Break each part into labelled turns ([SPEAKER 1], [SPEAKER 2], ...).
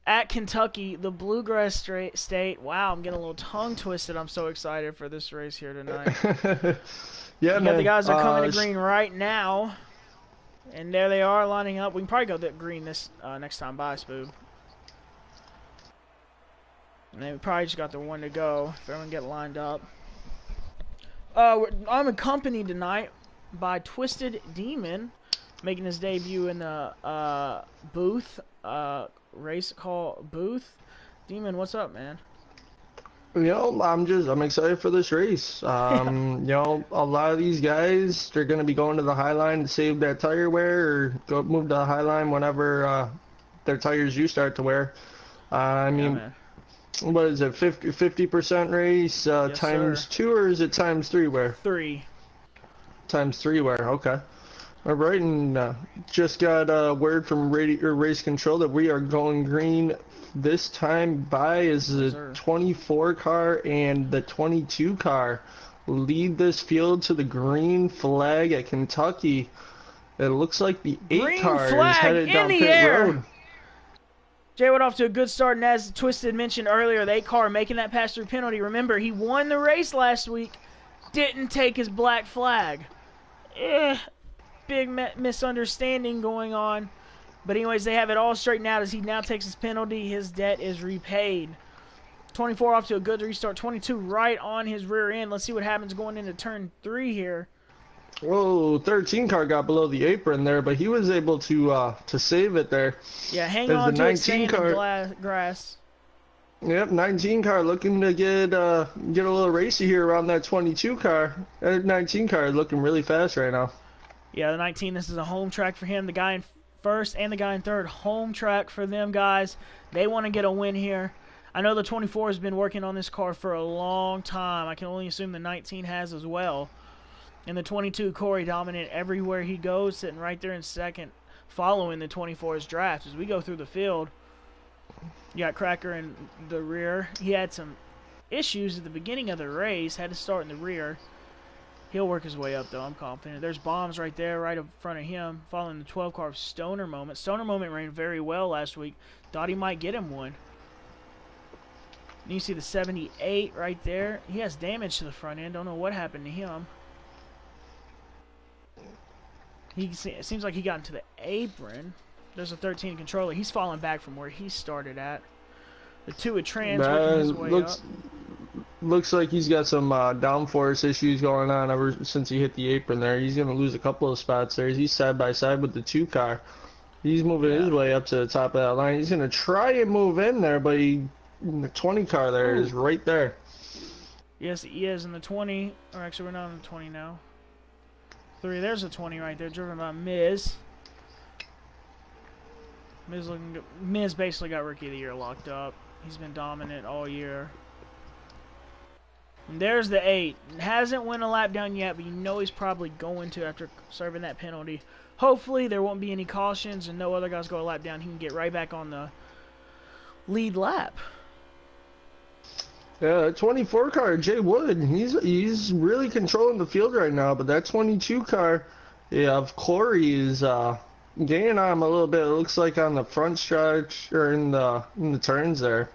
[SPEAKER 1] at Kentucky, the Bluegrass State. Wow, I'm getting a little tongue twisted. I'm so excited for this race here tonight.
[SPEAKER 2] Yeah,
[SPEAKER 1] You got the
[SPEAKER 2] man.
[SPEAKER 1] guys that are coming to green right now, and there they are lining up. We can probably go to green this next time by, Spoob. And they probably just got the one to go if everyone get lined up. I'm accompanied tonight by Twisted Demon, making his debut in the booth, race call booth. Demon, what's up, man?
[SPEAKER 2] I'm excited for this race. A lot of these guys, they're going to be going to the High Line to save that tire wear or go move to the High Line whenever their tires you start to wear. I mean,
[SPEAKER 1] man.
[SPEAKER 2] What is it, 50% race
[SPEAKER 1] Yes,
[SPEAKER 2] times
[SPEAKER 1] sir.
[SPEAKER 2] 2, or is it times 3 wear?
[SPEAKER 1] 3.
[SPEAKER 2] Times 3 wear, okay. All right, and just got a word from race control that we are going green this time by is the 24 car and the 22 car lead this field to the green flag at Kentucky. It looks like the 8 car is headed down pit road.
[SPEAKER 1] Jay went off to a good start, and as Twisted mentioned earlier, the 8 car making that pass-through penalty. Remember, he won the race last week, didn't take his black flag. Big misunderstanding going on. But anyways, they have it all straightened out as he now takes his penalty. His debt is repaid. 24 off to a good restart. 22 right on his rear end. Let's see what happens going into turn 3 here.
[SPEAKER 2] Whoa, 13 car got below the apron there, but he was able to save it there.
[SPEAKER 1] Yeah, hang on to it, stay in the grass.
[SPEAKER 2] Yep, 19 car looking to get a little racy here around that 22 car. That 19 car is looking really fast right now.
[SPEAKER 1] Yeah, the 19, this is a home track for him. The guy in first and the guy in third, home track for them guys. They want to get a win here. I know the 24 has been working on this car for a long time. I can only assume the 19 has as well. And the 22, Corey, dominant everywhere he goes, sitting right there in second, following the 24's draft. As we go through the field, you got Cracker in the rear. He had some issues at the beginning of the race, had to start in the rear. He'll work his way up, though, I'm confident. There's Bombs right there, right in front of him, following the 12 car of Stoner Moment. Stoner Moment ran very well last week. Thought he might get him one. And you see the 78 right there. He has damage to the front end. Don't know what happened to him. It seems like he got into the apron. There's a 13 controller. He's falling back from where he started at. The 2 of Trans working his way up.
[SPEAKER 2] Looks like he's got some downforce issues going on ever since he hit the apron there. He's going to lose a couple of spots there. He's side by side with the 2 car. He's moving his way up to the top of that line. He's going to try and move in there, but the 20 car there is right there.
[SPEAKER 1] Yes, he is in the 20. Or actually, we're not in the 20 now. 3. There's a 20 right there, driven by Miz. Miz looking good. Miz basically got Rookie of the Year locked up. He's been dominant all year. And there's the 8. Hasn't went a lap down yet, but you know he's probably going to after serving that penalty. Hopefully there won't be any cautions and no other guys go a lap down. He can get right back on the lead lap.
[SPEAKER 2] Yeah, that 24 car, Jay Wood, he's really controlling the field right now. But that 22 car, of Corey is gaining on him a little bit. It looks like on the front stretch or in the turns there.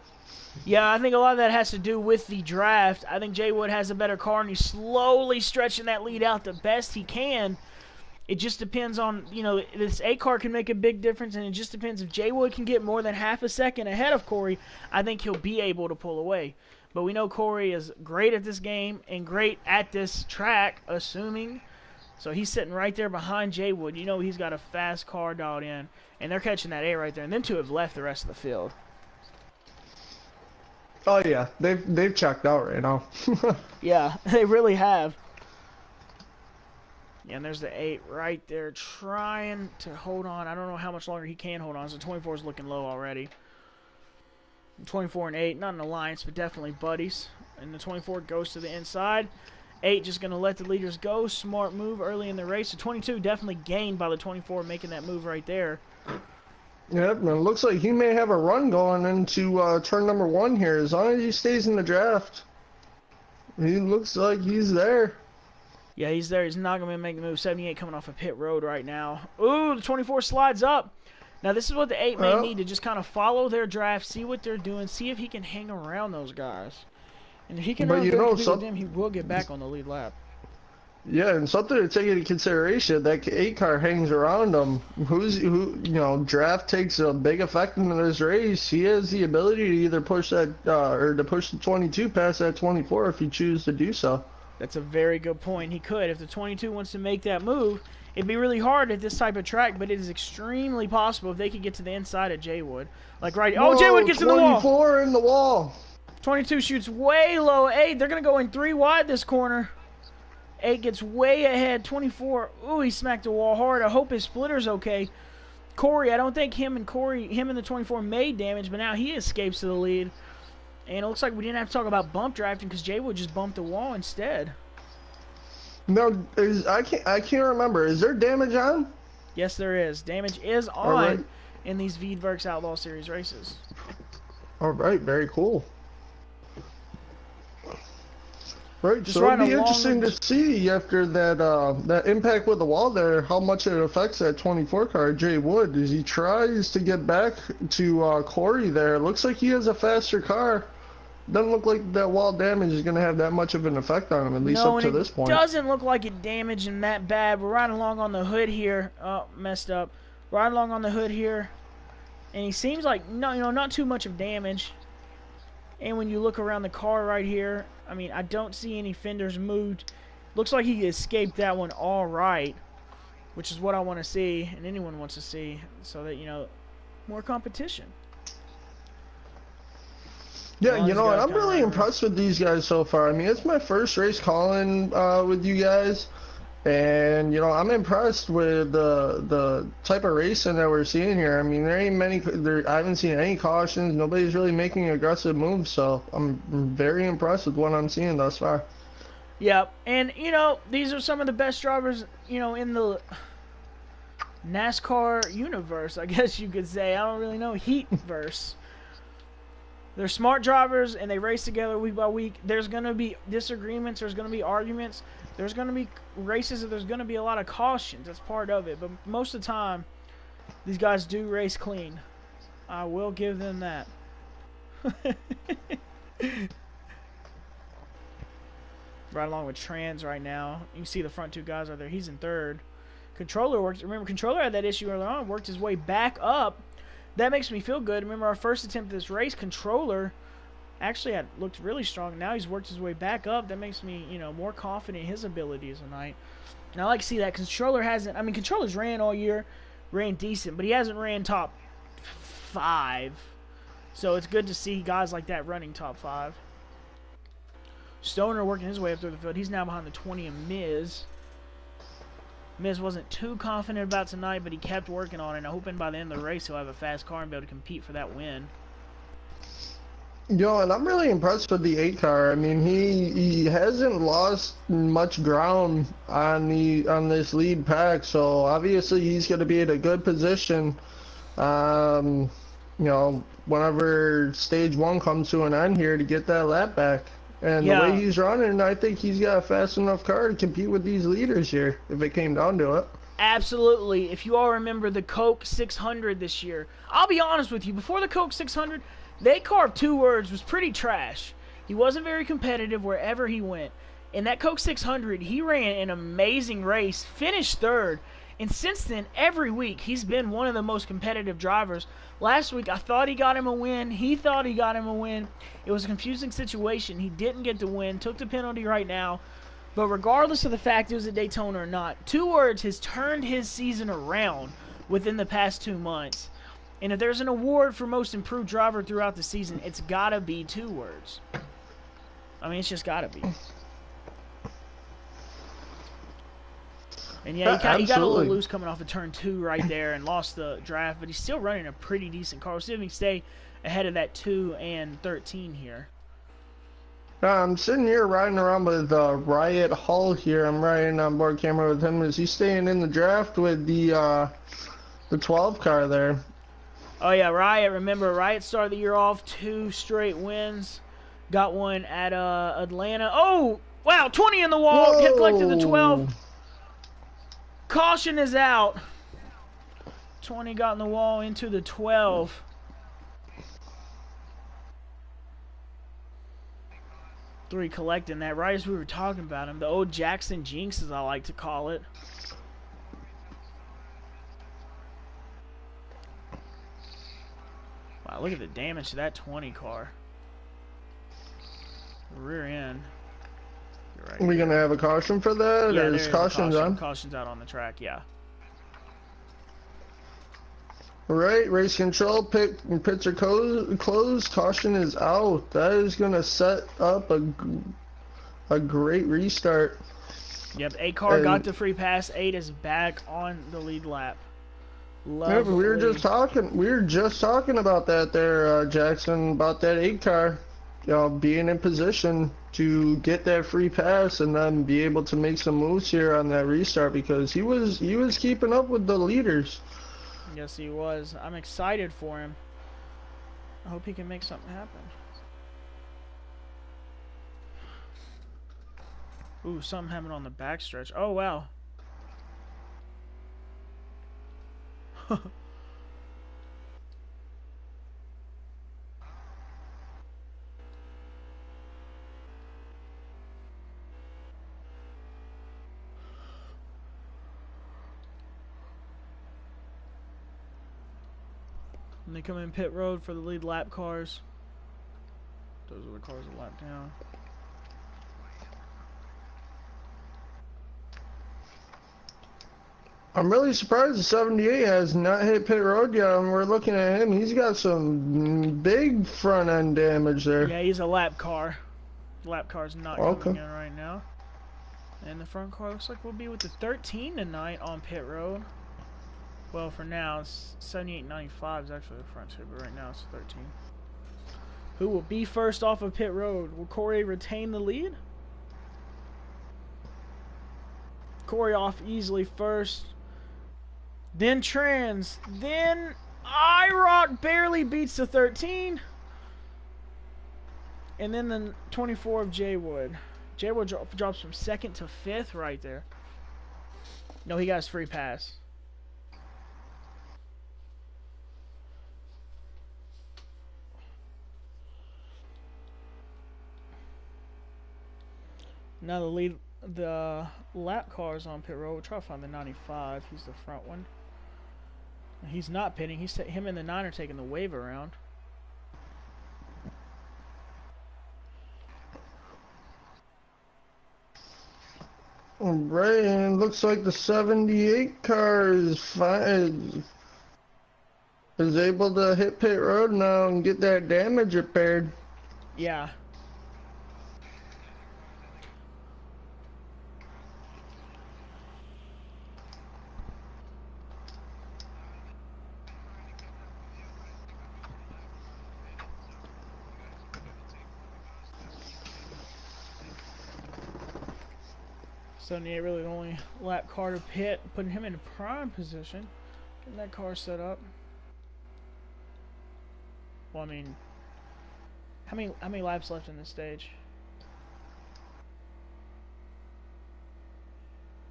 [SPEAKER 1] Yeah, I think a lot of that has to do with the draft. I think Jay Wood has a better car, and he's slowly stretching that lead out the best he can. It just depends on, this 8 car can make a big difference, and it just depends if Jay Wood can get more than half a second ahead of Corey. I think he'll be able to pull away. But we know Corey is great at this game and great at this track, assuming. So he's sitting right there behind Jay Wood. You know he's got a fast car dialed in, and they're catching that 8 right there. And them 2 have left the rest of the field.
[SPEAKER 2] Oh yeah, they've checked out right now.
[SPEAKER 1] Yeah, they really have. Yeah, and there's the 8 right there trying to hold on. I don't know how much longer he can hold on. So 24 is looking low already. 24 and 8, not an alliance, but definitely buddies. And the 24 goes to the inside. 8 just going to let the leaders go. Smart move early in the race. So 22 definitely gained by the 24 making that move right there.
[SPEAKER 2] Yep, and it looks like he may have a run going into turn number 1 here. As long as he stays in the draft, he looks like he's there.
[SPEAKER 1] Yeah, he's there. He's not going to make the move. 78 coming off a pit road right now. Ooh, the 24 slides up. Now this is what the 8 may need to just kind of follow their draft, see what they're doing, see if he can hang around those guys. And if he can earn with them, he will get back on the lead lap.
[SPEAKER 2] Yeah, and something to take into consideration, that 8 car hangs around him. Draft takes a big effect in this race. He has the ability to either push that, or to push the 22 past that 24 if he chooses to do so.
[SPEAKER 1] That's a very good point. He could. If the 22 wants to make that move, it'd be really hard at this type of track, but it is extremely possible if they could get to the inside of Jaywood. Like right... Oh, Jaywood gets in the wall!
[SPEAKER 2] 24 in the wall!
[SPEAKER 1] 22 shoots way low. 8, they're going to go in 3 wide this corner. 8 gets way ahead. 24, ooh, he smacked the wall hard. I hope his splitter's okay. Corey, I don't think him and the 24 made damage, but now he escapes to the lead. And it looks like we didn't have to talk about bump drafting because Jaywood just bumped the wall instead.
[SPEAKER 2] No, I can't remember. Is there damage on?
[SPEAKER 1] Yes, there is. Damage is on in these Veedverks Outlaw Series races.
[SPEAKER 2] All right, very cool. Right, so it'll be interesting to see after that impact with the wall there, how much it affects that 24 car, Jay Wood, as he tries to get back to Corey there. It looks like he has a faster car. Doesn't look like that wall damage is going to have that much of an effect on him, at least up to this point.
[SPEAKER 1] No, it doesn't look like it damaged him that bad. We're riding along on the hood here. Oh, messed up. Riding along on the hood here, and he seems like not too much of damage. And when you look around the car right here, I mean, I don't see any fenders moved. Looks like he escaped that one all right, which is what I want to see, and anyone wants to see, so that, more competition.
[SPEAKER 2] Yeah, and I'm really impressed with these guys so far. I mean, it's my first race calling with you guys, and, I'm impressed with the type of racing that we're seeing here. I mean, there ain't many, I haven't seen any cautions. Nobody's really making aggressive moves, so I'm very impressed with what I'm seeing thus far.
[SPEAKER 1] Yeah, and, these are some of the best drivers, in the NASCAR universe, I guess you could say. I don't really know, Heatverse. They're smart drivers, and they race together week by week. There's going to be disagreements. There's going to be arguments. There's going to be races, and there's going to be a lot of cautions. That's part of it. But most of the time, these guys do race clean. I will give them that. Right along with Trans right now. You can see the front 2 guys right there. He's in 3rd. Controller worked. Remember, Controller had that issue earlier on. Worked his way back up. That makes me feel good. Remember our first attempt at this race, Controller actually had looked really strong. Now he's worked his way back up. That makes me, more confident in his abilities tonight. And I like to see that. Controller's ran all year, ran decent, but he hasn't ran top 5. So it's good to see guys like that running top 5. Stoner working his way up through the field. He's now behind the 20 of Miz. Miz wasn't too confident about tonight, but he kept working on it. I'm hoping by the end of the race he'll have a fast car and be able to compete for that win.
[SPEAKER 2] And I'm really impressed with the 8 car. I mean, he hasn't lost much ground on this lead pack, so obviously he's going to be in a good position. Whenever stage 1 comes to an end here, to get that lap back. And the way he's running, I think he's got a fast enough car to compete with these leaders here, if it came down to it.
[SPEAKER 1] Absolutely. If you all remember the Coke 600 this year, I'll be honest with you, before the Coke 600, they carved 2 words, was pretty trash. He wasn't very competitive wherever he went. In that Coke 600, he ran an amazing race, finished 3rd, and since then, every week, he's been one of the most competitive drivers. Last week, I thought he got him a win. He thought he got him a win. It was a confusing situation. He didn't get the win. Took the penalty right now. But regardless of the fact it was at Daytona or not, 2 words has turned his season around within the past 2 months. And if there's an award for most improved driver throughout the season, it's got to be 2 words. I mean, it's just got to be. And yeah, he got a little loose coming off of turn 2 right there and lost the draft, but he's still running a pretty decent car. We'll see if he can stay ahead of that 2 and 13 here.
[SPEAKER 2] I'm sitting here riding around with Riot Hull here. I'm riding on board camera with him. Is he staying in the draft with the 12 car there?
[SPEAKER 1] Oh yeah, Riot. Remember, Riot started the year off 2 straight wins. Got one at Atlanta. Oh, wow, 20 in the wall. Hit collected the 12. Caution is out. 20 got in the wall into the 12. Three collecting that right as we were talking about him. The old Jackson Jinx, as I like to call it. Wow, look at the damage to that 20 car. Rear end.
[SPEAKER 2] Right, are we going to have a caution for that?
[SPEAKER 1] Yeah,
[SPEAKER 2] or
[SPEAKER 1] there's
[SPEAKER 2] cautions on?
[SPEAKER 1] Caution's out on the track, yeah.
[SPEAKER 2] Right, race control, pits are closed, caution is out. That is going to set up a great restart.
[SPEAKER 1] Yep, 8 car got the free pass. 8 is back on the lead lap. Lovely.
[SPEAKER 2] Yeah, but we were just talking about that there, Jackson, about that 8 car, being in position to get that free pass and then be able to make some moves here on that restart, because he was keeping up with the leaders.
[SPEAKER 1] Yes, he was. I'm excited for him. I hope he can make something happen. Ooh, something happened on the backstretch. Oh, wow. And they come in pit road for the lead lap cars. Those are the cars that lap down.
[SPEAKER 2] I'm really surprised the 78 has not hit pit road yet, and we're looking at him. He's got some big front end damage there.
[SPEAKER 1] Yeah, he's a lap car. The lap car's not coming in right now. And the front car looks like we'll be with the 13 tonight on pit road. Well, for now, it's 78.95 is actually the front two, but right now it's 13. Who will be first off of pit road? Will Corey retain the lead? Corey off easily first. Then Trans. Then IROC barely beats the 13. And then the 24 of Jaywood. Jaywood drops from 2nd to 5th right there. No, he got his free pass. Now the lap cars on pit road. We'll try to find the 95. He's the front one. He's not pitting. Him and the 9 are taking the wave around.
[SPEAKER 2] Alright, and looks like the 78 car is able to hit pit road now and get that damage repaired.
[SPEAKER 1] Yeah. Sonny really the only lap car to pit, putting him in a prime position, getting that car set up. Well, I mean, how many laps left in this stage?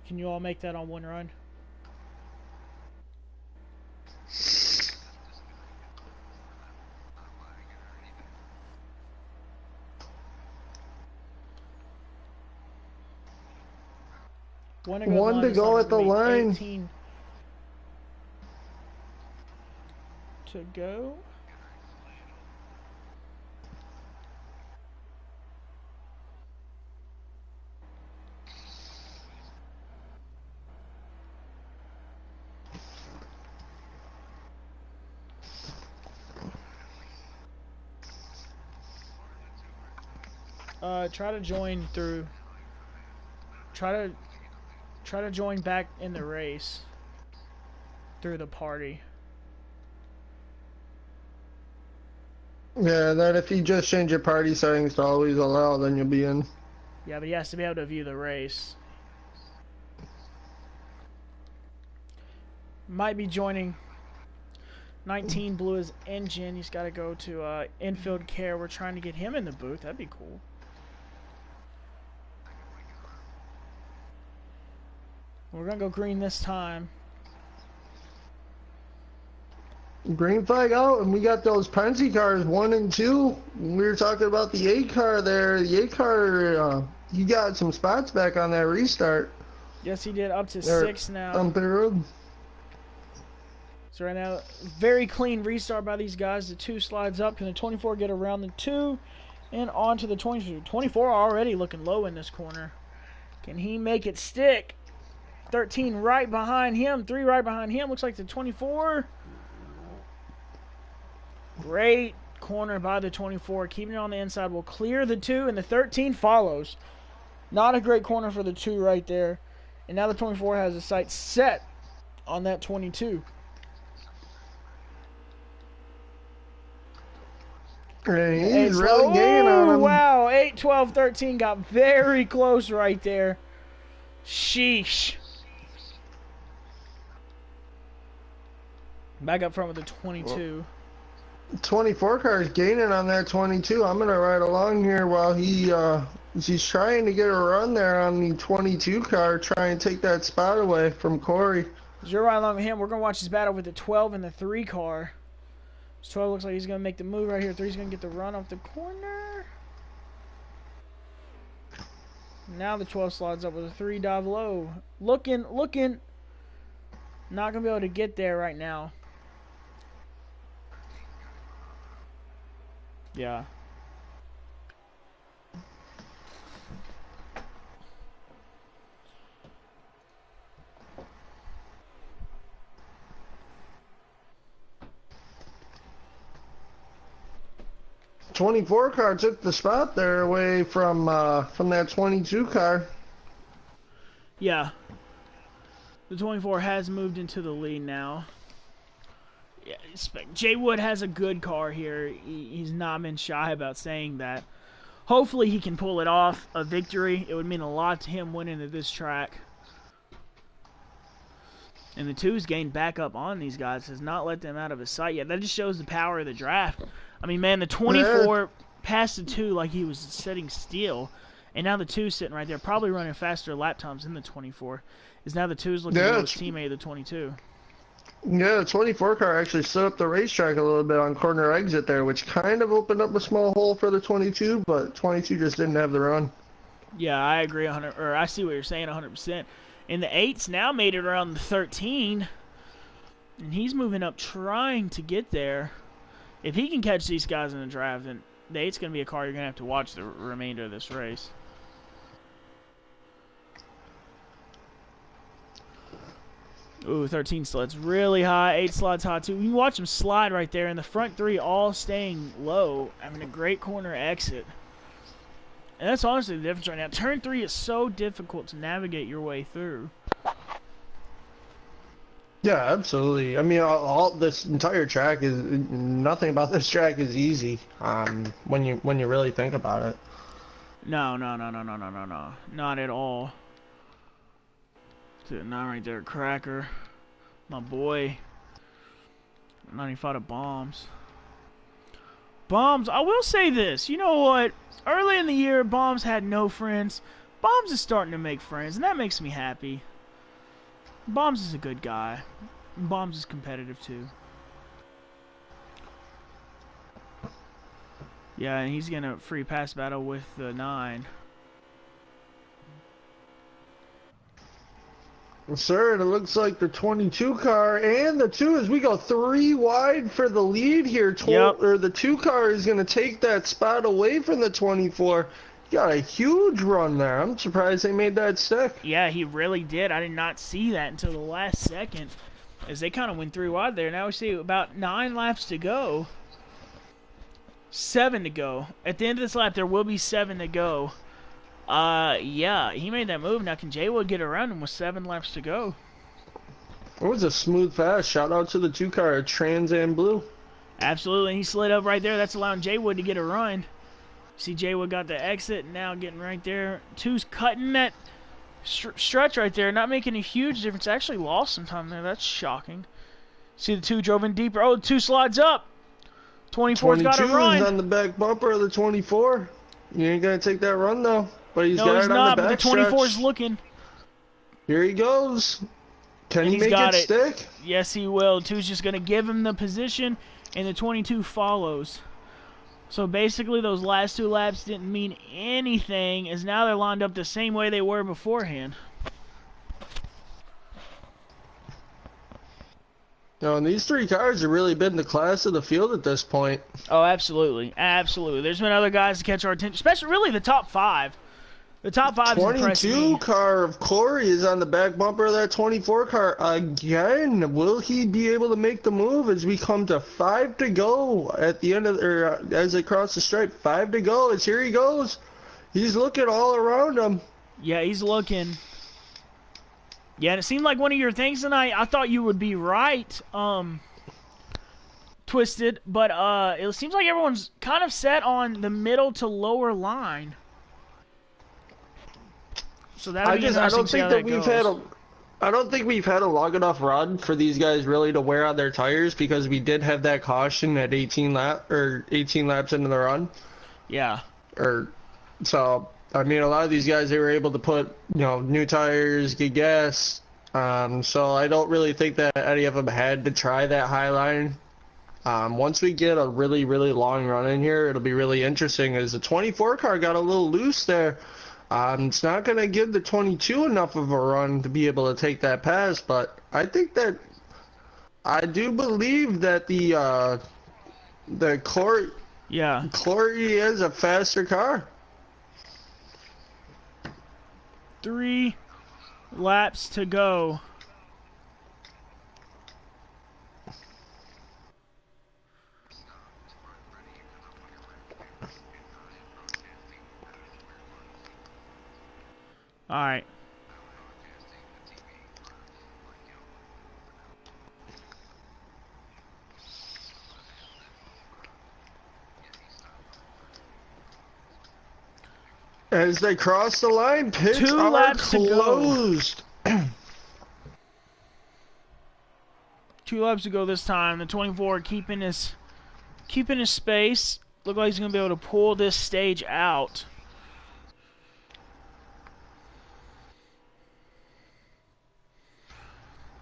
[SPEAKER 1] Can you all make that on one run?
[SPEAKER 2] One to go at the line.
[SPEAKER 1] 18 to go. Try to join through. Try to join back in the race through the party.
[SPEAKER 2] Yeah, that if you just change your party settings to always allow, then you'll be in.
[SPEAKER 1] Yeah, but he has to be able to view the race. Might be joining. 19 blew his engine. He's got to go to infield care. We're trying to get him in the booth. That'd be cool. We're going to go green this time.
[SPEAKER 2] Green flag out, and we got those Penske cars 1 and 2. We were talking about the 8 car there. The 8 car, he got some spots back on that restart.
[SPEAKER 1] Yes, he did. Up to 6 now.
[SPEAKER 2] On pit road.
[SPEAKER 1] So right now, very clean restart by these guys. The 2 slides up. Can the 24 get around the 2 and on to the 22? 24 already looking low in this corner. Can he make it stick? 13 right behind him. 3 right behind him. Looks like the 24. Great corner by the 24. Keeping it on the inside will clear the 2, and the 13 follows. Not a great corner for the 2 right there. And now the 24 has his sights set on that 22.
[SPEAKER 2] He's really gaining on him.
[SPEAKER 1] Wow, 8, 12, 13 got very close right there. Sheesh. Back up front with the 22.
[SPEAKER 2] 24 car is gaining on that 22. I'm gonna ride along here while he's trying to get a run there on the 22 car, try and take that spot away from Corey.
[SPEAKER 1] As you're riding along with him, we're gonna watch his battle with the 12 and the 3 car. 12 looks like he's gonna make the move right here. 3's gonna get the run off the corner. Now the 12 slides up with a 3 dive low. Looking. Not gonna be able to get there right now. Yeah.
[SPEAKER 2] '24 car took the spot there away from that 22 car.
[SPEAKER 1] Yeah. The 24 has moved into the lead now. Yeah, Jay Wood has a good car here. He's not been shy about saying that. Hopefully he can pull it off, a victory. It would mean a lot to him winning at this track. And the 2's gained back up on these guys. Has not let them out of his sight yet. That just shows the power of the draft. I mean, man, the 24 passed the 2 like he was setting steel. And now the 2's sitting right there, probably running faster lap times than the 24. Is now the 2's looking at his teammate, the 22.
[SPEAKER 2] Yeah, the 24 car actually set up the racetrack a little bit on corner exit there, which kind of opened up a small hole for the 22, but 22 just didn't have the run.
[SPEAKER 1] Yeah, I agree 100, or I see what you're saying 100%. And the 8's now made it around the 13, and he's moving up trying to get there. If he can catch these guys in the draft, then the 8's going to be a car you're going to have to watch the remainder of this race. Ooh, 13 slides really high, 8 slides high too. You can watch them slide right there, and the front 3 all staying low, having a great corner exit. And that's honestly the difference right now. Turn 3 is so difficult to navigate your way through.
[SPEAKER 2] Yeah, absolutely. I mean, all this entire track is nothing about this track is easy. When you really think about it.
[SPEAKER 1] No, not at all. Not right there, Cracker. My boy. 95 of Bombs. Bombs, I will say this. You know what? Early in the year, Bombs had no friends. Bombs is starting to make friends, and that makes me happy. Bombs is a good guy. Bombs is competitive, too. Yeah, and he's going to free pass battle with the 9.
[SPEAKER 2] Sir, it looks like the 22 car and the 2 as we go 3 wide for the lead here. Or the 2 car is going to take that spot away from the 24. Got a huge run there. I'm surprised they made that stick.
[SPEAKER 1] Yeah, he really did. I did not see that until the last second as they kind of went 3 wide there. Now we see about 9 laps to go. 7 to go. At the end of this lap, there will be 7 to go. Yeah, he made that move. Now, can Jay Wood get around him with 7 laps to go?
[SPEAKER 2] It was a smooth pass. Shout out to the 2 car, Trans Am Blue.
[SPEAKER 1] Absolutely. He slid up right there. That's allowing Jay Wood to get a run. See, Jay Wood got the exit. Now getting right there. 2's cutting that stretch right there. Not making a huge difference. Actually lost some time there. That's shocking. See, the 2 drove in deeper. Oh, the 2 slides up. 24's got a run.
[SPEAKER 2] 22's on the back bumper of the 24. You ain't going to take that run, though. But he's got it on the back
[SPEAKER 1] stretch. No, he's not, but the 24's looking.
[SPEAKER 2] Here he goes. Can
[SPEAKER 1] and
[SPEAKER 2] he
[SPEAKER 1] he's
[SPEAKER 2] make
[SPEAKER 1] got
[SPEAKER 2] it
[SPEAKER 1] it.
[SPEAKER 2] stick?
[SPEAKER 1] Yes, he will. 2's just going to give him the position, and the 22 follows. So basically, those last 2 laps didn't mean anything, as now they're lined up the same way they were beforehand.
[SPEAKER 2] No, and these 3 cars have really been the class of the field at this point.
[SPEAKER 1] Oh, absolutely. Absolutely. There's been other guys to catch our attention, especially really the top 5. The top 5 is impressing me.
[SPEAKER 2] 22 car of Corey is on the back bumper of that 24 car again. Will he be able to make the move as we come to 5 to go at the end of, or as they cross the stripe? 5 to go. As here he goes. He's looking all around him.
[SPEAKER 1] Yeah, he's looking. Yeah, and it seemed like one of your things tonight. I thought you would be right, Twisted, but it seems like everyone's kind of set on the middle to lower line. So that'll be interesting.
[SPEAKER 2] I don't think we've had a long enough run for these guys really to wear on their tires, because we did have that caution at 18 laps into the run.
[SPEAKER 1] Yeah.
[SPEAKER 2] So I mean, a lot of these guys, they were able to put, new tires, get gas. So I don't really think that any of them had to try that high line. Once we get a really, really long run in here, it'll be really interesting, as the 24 car got a little loose there. It's not going to give the 22 enough of a run to be able to take that pass, but I do believe that Corey is a faster car.
[SPEAKER 1] 3 laps to go. All right.
[SPEAKER 2] As they cross the line, pits
[SPEAKER 1] 2
[SPEAKER 2] are
[SPEAKER 1] laps
[SPEAKER 2] closed.
[SPEAKER 1] To go. 2 laps to go this time. The 24 keeping his space. Look like he's gonna be able to pull this stage out.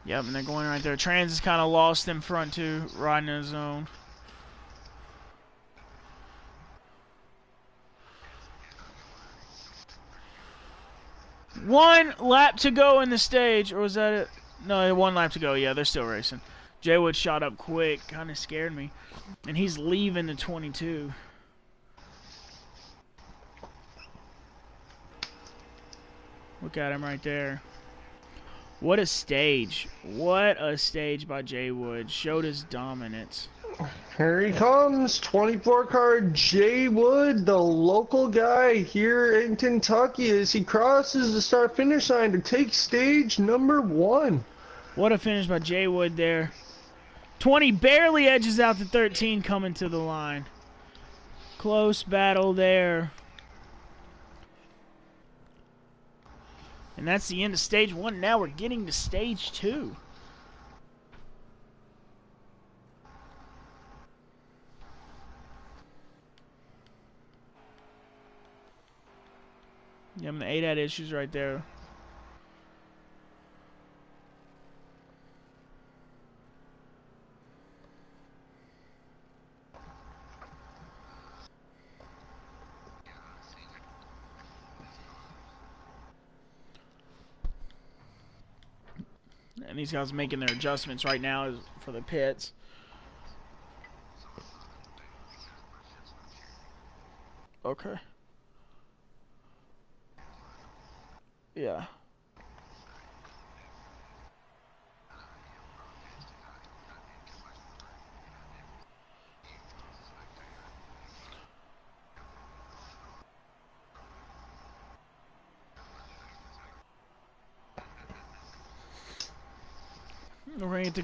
[SPEAKER 1] Yep, and they're going right there. Trans is kind of lost in front too, riding in his zone. One lap to go in the stage, or was that it? No, 1 lap to go. Yeah, they're still racing. Jay Wood shot up quick, kind of scared me, and he's leaving the 22. Look at him right there. What a stage. What a stage by Jay Wood. Showed his dominance.
[SPEAKER 2] Here he comes, 24 car Jay Wood, the local guy here in Kentucky, as he crosses the start-finish line to take stage number 1.
[SPEAKER 1] What a finish by Jay Wood there. 20 barely edges out the 13 coming to the line. Close battle there. And that's the end of stage 1. Now we're getting to stage 2. Yeah, the ADAT issues right there. And these guys are making their adjustments right now for the pits. Okay. Yeah.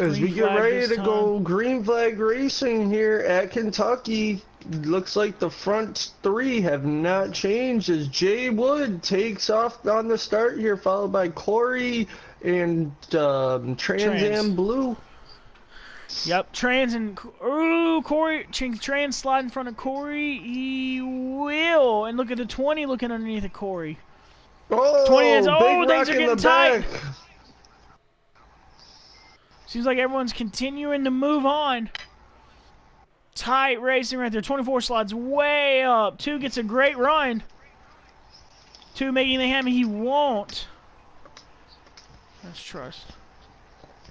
[SPEAKER 2] As we get ready to go green flag racing here at Kentucky, looks like the front 3 have not changed, as Jay Wood takes off on the start here, followed by Corey and Trans Am Blue.
[SPEAKER 1] Yep, Trans and Corey. Trans slide in front of Corey. He will, and look at the 20 looking underneath of Corey.
[SPEAKER 2] Oh,
[SPEAKER 1] 20 is,
[SPEAKER 2] big
[SPEAKER 1] things
[SPEAKER 2] rock
[SPEAKER 1] are
[SPEAKER 2] in
[SPEAKER 1] getting
[SPEAKER 2] the
[SPEAKER 1] tight.
[SPEAKER 2] back.
[SPEAKER 1] Seems like everyone's continuing to move on. Tight racing right there. 24 slides way up. 2 gets a great run. 2 making the hammy. He won't. Let's trust.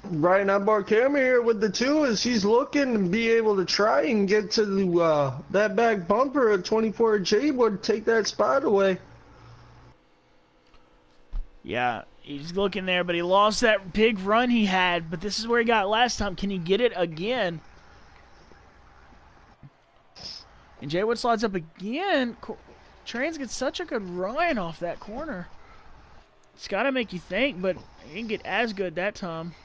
[SPEAKER 2] Right on board camera here with the 2 as he's looking to be able to try and get to the, that back bumper of 24J would take that spot away.
[SPEAKER 1] Yeah, he's looking there, but he lost that big run he had. But this is where he got last time. Can he get it again? And Jay Wood slides up again. Trans gets such a good run off that corner. It's got to make you think, but he didn't get as good that time.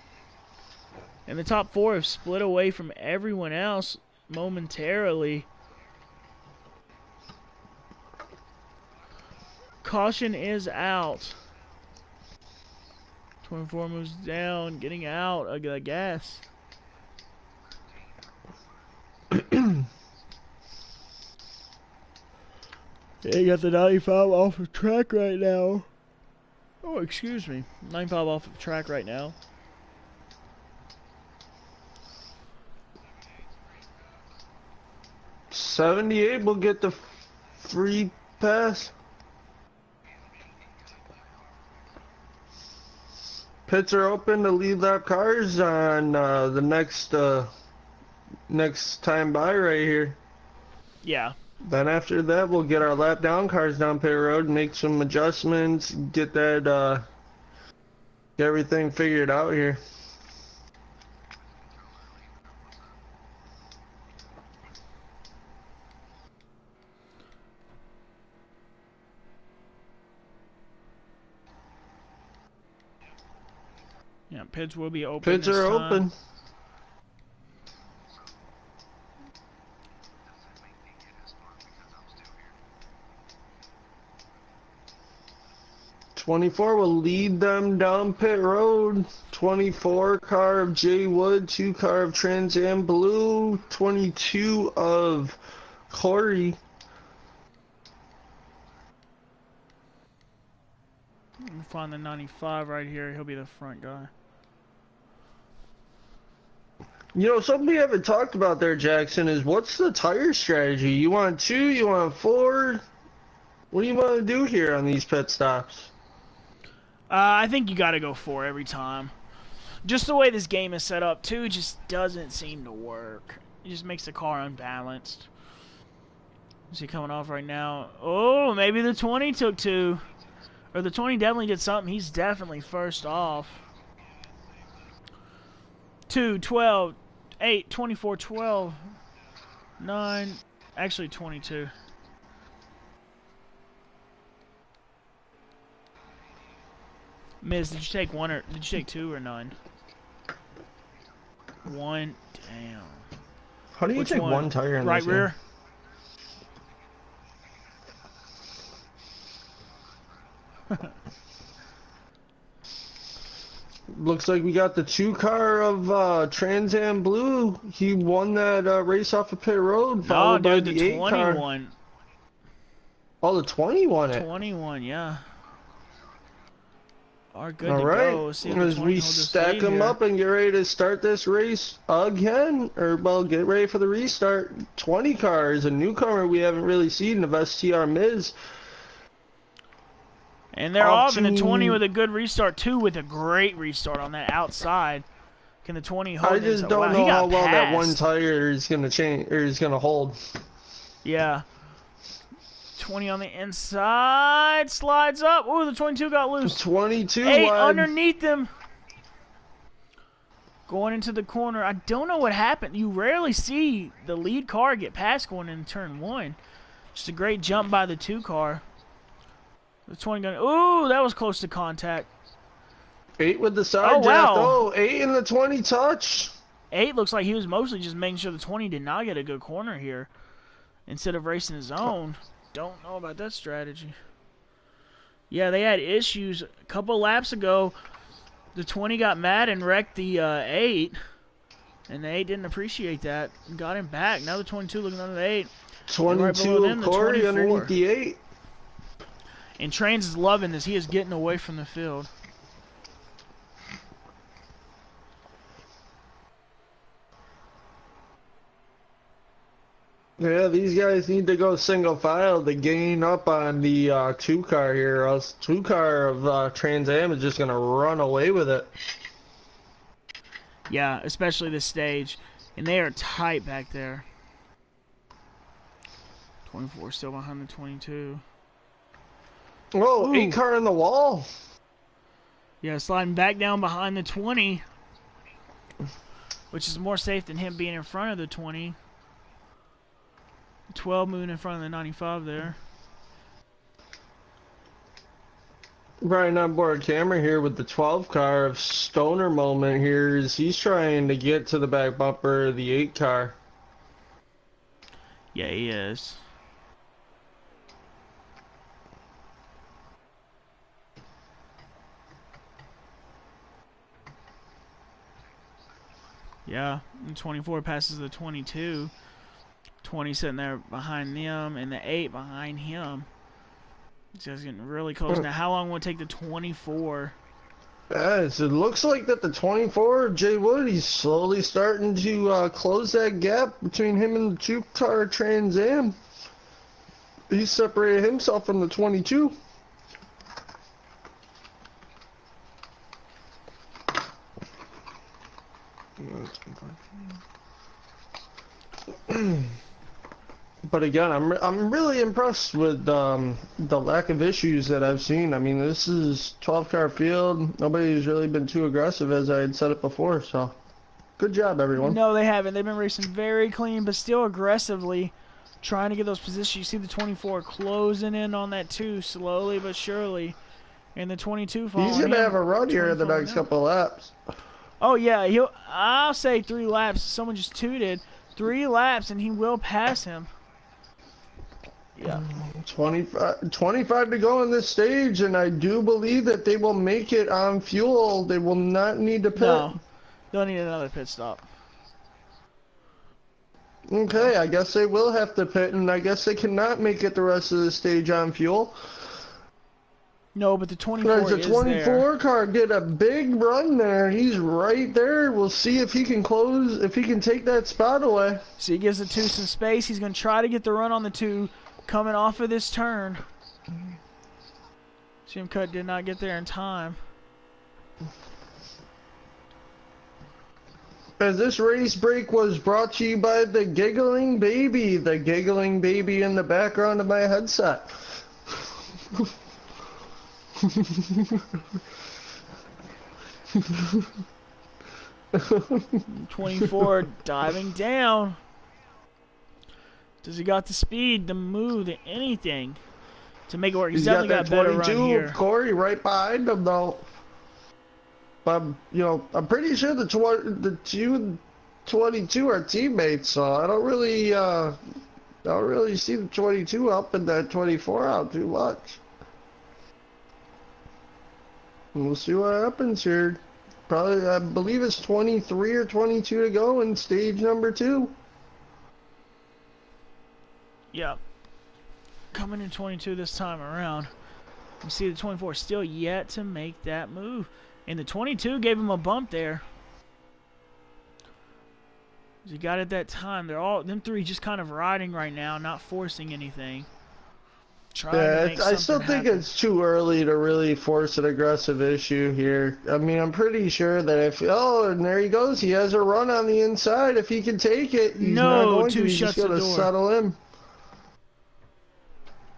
[SPEAKER 1] And the top 4 have split away from everyone else momentarily. Caution is out. 24 moves down, getting out of the gas. They got the 95 off the track right now. Oh, excuse me. 95 off the track right now.
[SPEAKER 2] '78 will get the free pass. Pits are open to lead lap cars on the next time by right here.
[SPEAKER 1] Yeah.
[SPEAKER 2] Then after that, we'll get our lap down cars down pit road, make some adjustments, get that get everything figured out here.
[SPEAKER 1] Yeah, pits will be open.
[SPEAKER 2] Pits are open. '24 will lead them down pit road. 24 car of Jay Wood, 2 car of Trans Am Blue, 22 of Corey.
[SPEAKER 1] We'll find the 95 right here. He'll be the front guy.
[SPEAKER 2] You know, something we haven't talked about there, Jackson, is what's the tire strategy? You want 2? You want 4? What do you want to do here on these pit stops?
[SPEAKER 1] I think you got to go 4 every time. Just the way this game is set up, 2 just doesn't seem to work. It just makes the car unbalanced. Is he coming off right now? Oh, maybe the 20 took 2. Or the 20 definitely did something. He's definitely first off. 2, 12, 8, 24, 12, 9, actually 22. Miz, did you take 1 or did you take 2 or none? 1, damn.
[SPEAKER 2] How do you take one tire in
[SPEAKER 1] right
[SPEAKER 2] this
[SPEAKER 1] rear?
[SPEAKER 2] Looks like we got the 2 car of Trans Am Blue. He won that race off of pit road.
[SPEAKER 1] No, dude,
[SPEAKER 2] by
[SPEAKER 1] the 21.
[SPEAKER 2] Car. Oh, the 20 won it.
[SPEAKER 1] 21, yeah. Are good
[SPEAKER 2] All
[SPEAKER 1] to
[SPEAKER 2] right,
[SPEAKER 1] go. See if
[SPEAKER 2] as we stack them up and get ready to start this race again, or well, get ready for the restart. 20 cars, a newcomer we haven't really seen of STR Miz.
[SPEAKER 1] And they're off in the 20 with a good restart, 2 with a great restart on that outside. Can the 20 hold?
[SPEAKER 2] I just don't know how well that one tire is gonna change or is gonna hold.
[SPEAKER 1] Yeah. 20 on the inside, slides up. Ooh, the 22 got loose.
[SPEAKER 2] 22
[SPEAKER 1] 8
[SPEAKER 2] wide.
[SPEAKER 1] underneath him. Going into the corner. I don't know what happened. You rarely see the lead car get past going in turn 1. Just a great jump by the 2 car. The 20 gun. Ooh, that was close to contact.
[SPEAKER 2] 8 with the side draft. Oh, 8 in the 20 touch.
[SPEAKER 1] 8 looks like he was mostly just making sure the 20 did not get a good corner here instead of racing his own. Don't know about that strategy. Yeah, they had issues a couple laps ago. The 20 got mad and wrecked the 8. And the 8 didn't appreciate that. Got him back. Now the 22 looking under the 8.
[SPEAKER 2] 22
[SPEAKER 1] right
[SPEAKER 2] Corey underneath the 8.
[SPEAKER 1] And Trains is loving this. He is getting away from the field.
[SPEAKER 2] Yeah, these guys need to go single file to gain up on the 2 car here, or else 2 car of Trans Am is just going to run away with it.
[SPEAKER 1] Yeah, especially this stage. And they are tight back there. 24 still behind the 22.
[SPEAKER 2] Whoa, 8 car in the wall.
[SPEAKER 1] Yeah, sliding back down behind the 20. Which is more safe than him being in front of the 20. 12 moving in front of the 95 there.
[SPEAKER 2] Right on board camera here with the 12 car of Stoner moment here is he's trying to get to the back bumper of the 8 car.
[SPEAKER 1] Yeah, he is. Yeah, and 24 passes the 22. 20 sitting there behind them, and the 8 behind him. These guys getting really close. Now, how long will it take the 24?
[SPEAKER 2] Yes, it looks like that the 24, Jay Wood, he's slowly starting to close that gap between him and the 2-car Trans Am. He separated himself from the 22. But again, I'm really impressed with the lack of issues that I've seen. I mean, this is 12-car field. Nobody's really been too aggressive, as I had said it before. So, good job, everyone.
[SPEAKER 1] No, they haven't. They've been racing very clean, but still aggressively trying to get those positions. You see the 24 closing in on that 2 slowly but surely, and the 22 following.
[SPEAKER 2] He's gonna have a run here in the next couple of laps.
[SPEAKER 1] Oh yeah, I'll say 3 laps. Someone just tooted 3 laps, and he will pass him. Yeah.
[SPEAKER 2] 25 to go in this stage, and I do believe that they will make it on fuel. They will not need to pit.
[SPEAKER 1] No, they'll need another pit stop.
[SPEAKER 2] Okay, I guess they will have to pit, and I guess they cannot make it the rest of the stage on fuel.
[SPEAKER 1] No, but the 24 is there.
[SPEAKER 2] The 24 car did a big run there. He's right there. We'll see if he can close, if he can take that spot away.
[SPEAKER 1] So he gives the 2 some space. He's going to try to get the run on the 2 coming off of this turn. Jim Cut did not get there in time.
[SPEAKER 2] As this race break was brought to you by the giggling baby in the background of my headset.
[SPEAKER 1] 24 diving down. Does he got the speed, the move, the anything to make it work? He's definitely got better run here.
[SPEAKER 2] Corey right behind him though. But you know, I'm pretty sure the 22 are teammates, so I don't really see the 22 helping that 24 out too much. We'll see what happens here. Probably, I believe it's 23 or 22 to go in stage number 2.
[SPEAKER 1] Yeah. Coming in 22 this time around. You see the 24 still yet to make that move. And the 22 gave him a bump there. He got it that time. Them 3 just kind of riding right now, not forcing anything.
[SPEAKER 2] I still think it's too early to really force an aggressive issue here. I mean, I'm pretty sure that if and there he goes, he has a run on the inside. If he can take it, he's not going to. He's just going to settle in.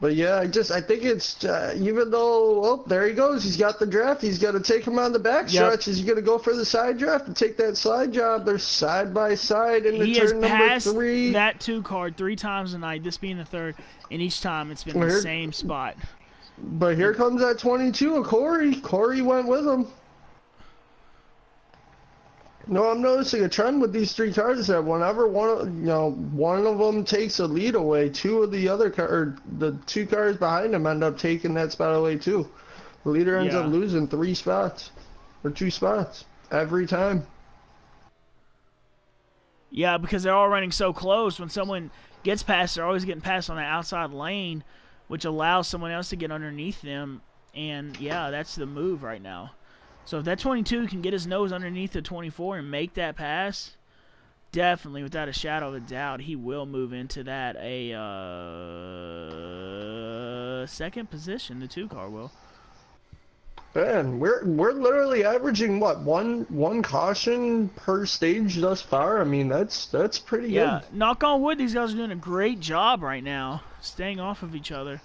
[SPEAKER 2] But yeah, I think it's even though there he goes, he's got the draft. He's got to take him on the back stretch. Is he going to go for the side draft and take that slide job? They're side by side in the turn number 3.
[SPEAKER 1] He has passed that 2 card 3 times tonight. This being the 3rd, and each time it's been the same spot.
[SPEAKER 2] But here comes that 22 of Corey. Corey went with him. No, I'm noticing a trend with these 3 cars that whenever one of them takes a lead away, 2 of the other the 2 cars behind them end up taking that spot away too. The leader ends up losing 3 spots or 2 spots every time.
[SPEAKER 1] Yeah, because they're all running so close. When someone gets past, they're always getting past on the outside lane, which allows someone else to get underneath them. And yeah, that's the move right now. So if that 22 can get his nose underneath the 24 and make that pass, definitely, without a shadow of a doubt, he will move into that second position. The 2 car will.
[SPEAKER 2] Man, we're literally averaging what, one caution per stage thus far. I mean, that's pretty good.
[SPEAKER 1] Yeah, knock on wood, these guys are doing a great job right now, staying off of each other.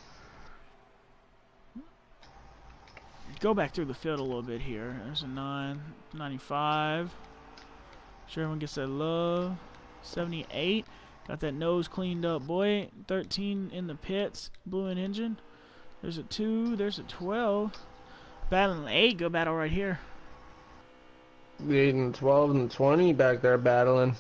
[SPEAKER 1] Go back through the field a little bit here. There's a 995. Sure, everyone gets that love. 78. Got that nose cleaned up, boy. 13 in the pits. Blew an engine. There's a 2. There's a 12. Battling 8. Go battle right here.
[SPEAKER 2] The 8 and 12 and 20 back there battling.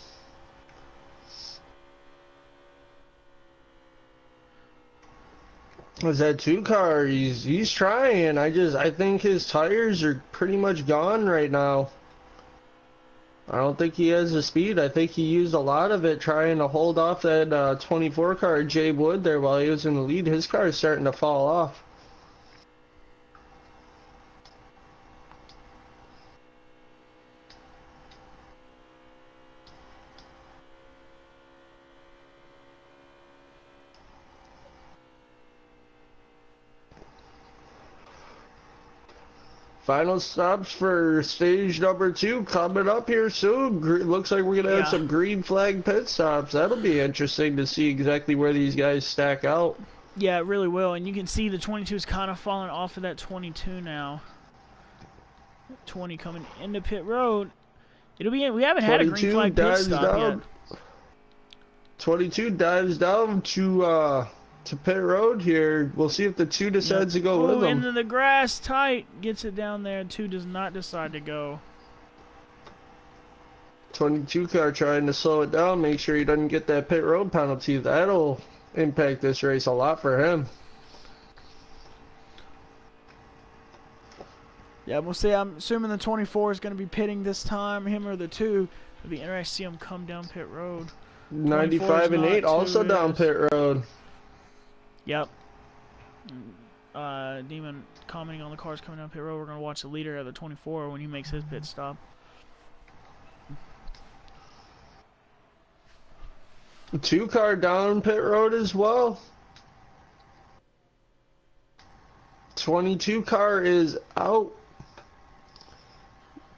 [SPEAKER 2] Is that 2 car? He's trying. I think his tires are pretty much gone right now. I don't think he has the speed. I think he used a lot of it trying to hold off that 24 car, Jay Wood, there while he was in the lead. His car is starting to fall off. Final stops for stage number 2 coming up here soon. Looks like we're going to have some green flag pit stops. That'll be interesting to see exactly where these guys stack out.
[SPEAKER 1] Yeah, it really will. And you can see the 22 is kind of falling off of that 22 now. 20 coming into pit road. It'll be. We haven't had a green flag pit stop yet.
[SPEAKER 2] 22 dives down to pit road here. We'll see if the 2 decides to go with him.
[SPEAKER 1] Into the grass, tight. Gets it down there. 2 does not decide to go.
[SPEAKER 2] 22 car trying to slow it down, make sure he doesn't get that pit road penalty. That'll impact this race a lot for him.
[SPEAKER 1] Yeah, we'll see. I'm assuming the 24 is going to be pitting this time, him or the 2. It'll be interesting to see him come down pit road.
[SPEAKER 2] 95 and 8 also down pit road.
[SPEAKER 1] Yep. Demon commenting on the cars coming down pit road. We're going to watch the leader of the 24 when he makes his pit stop.
[SPEAKER 2] The 2 car down pit road as well. 22 car is out.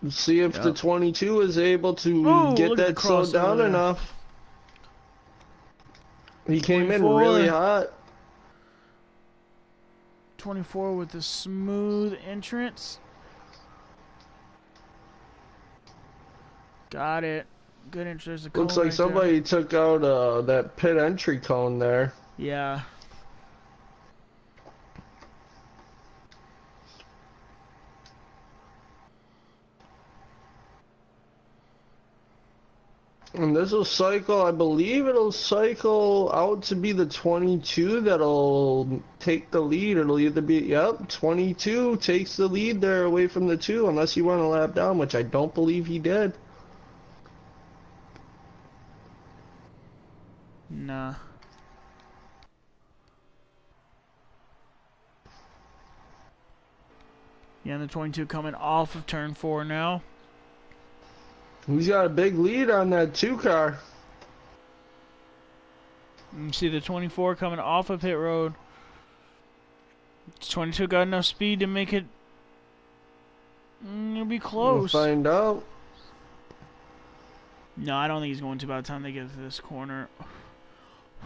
[SPEAKER 2] See if the 22 is able to get that slowed down enough. He came in really hot.
[SPEAKER 1] 24 with a smooth entrance. Got it. Good entrance.
[SPEAKER 2] Looks like somebody took out that pit entry cone there.
[SPEAKER 1] Yeah.
[SPEAKER 2] And this will cycle, I believe it'll cycle out to be the 22 that'll take the lead. It'll either be, yep, 22 takes the lead there away from the 2, unless he went a lap down, which I don't believe he did.
[SPEAKER 1] Nah. Yeah, and the 22 coming off of turn 4 now.
[SPEAKER 2] He's got a big lead on that 2 car.
[SPEAKER 1] You see the 24 coming off of pit road. 22 got enough speed to make it. It'll be close.
[SPEAKER 2] We'll find out.
[SPEAKER 1] No, I don't think he's going to by the time they get to this corner.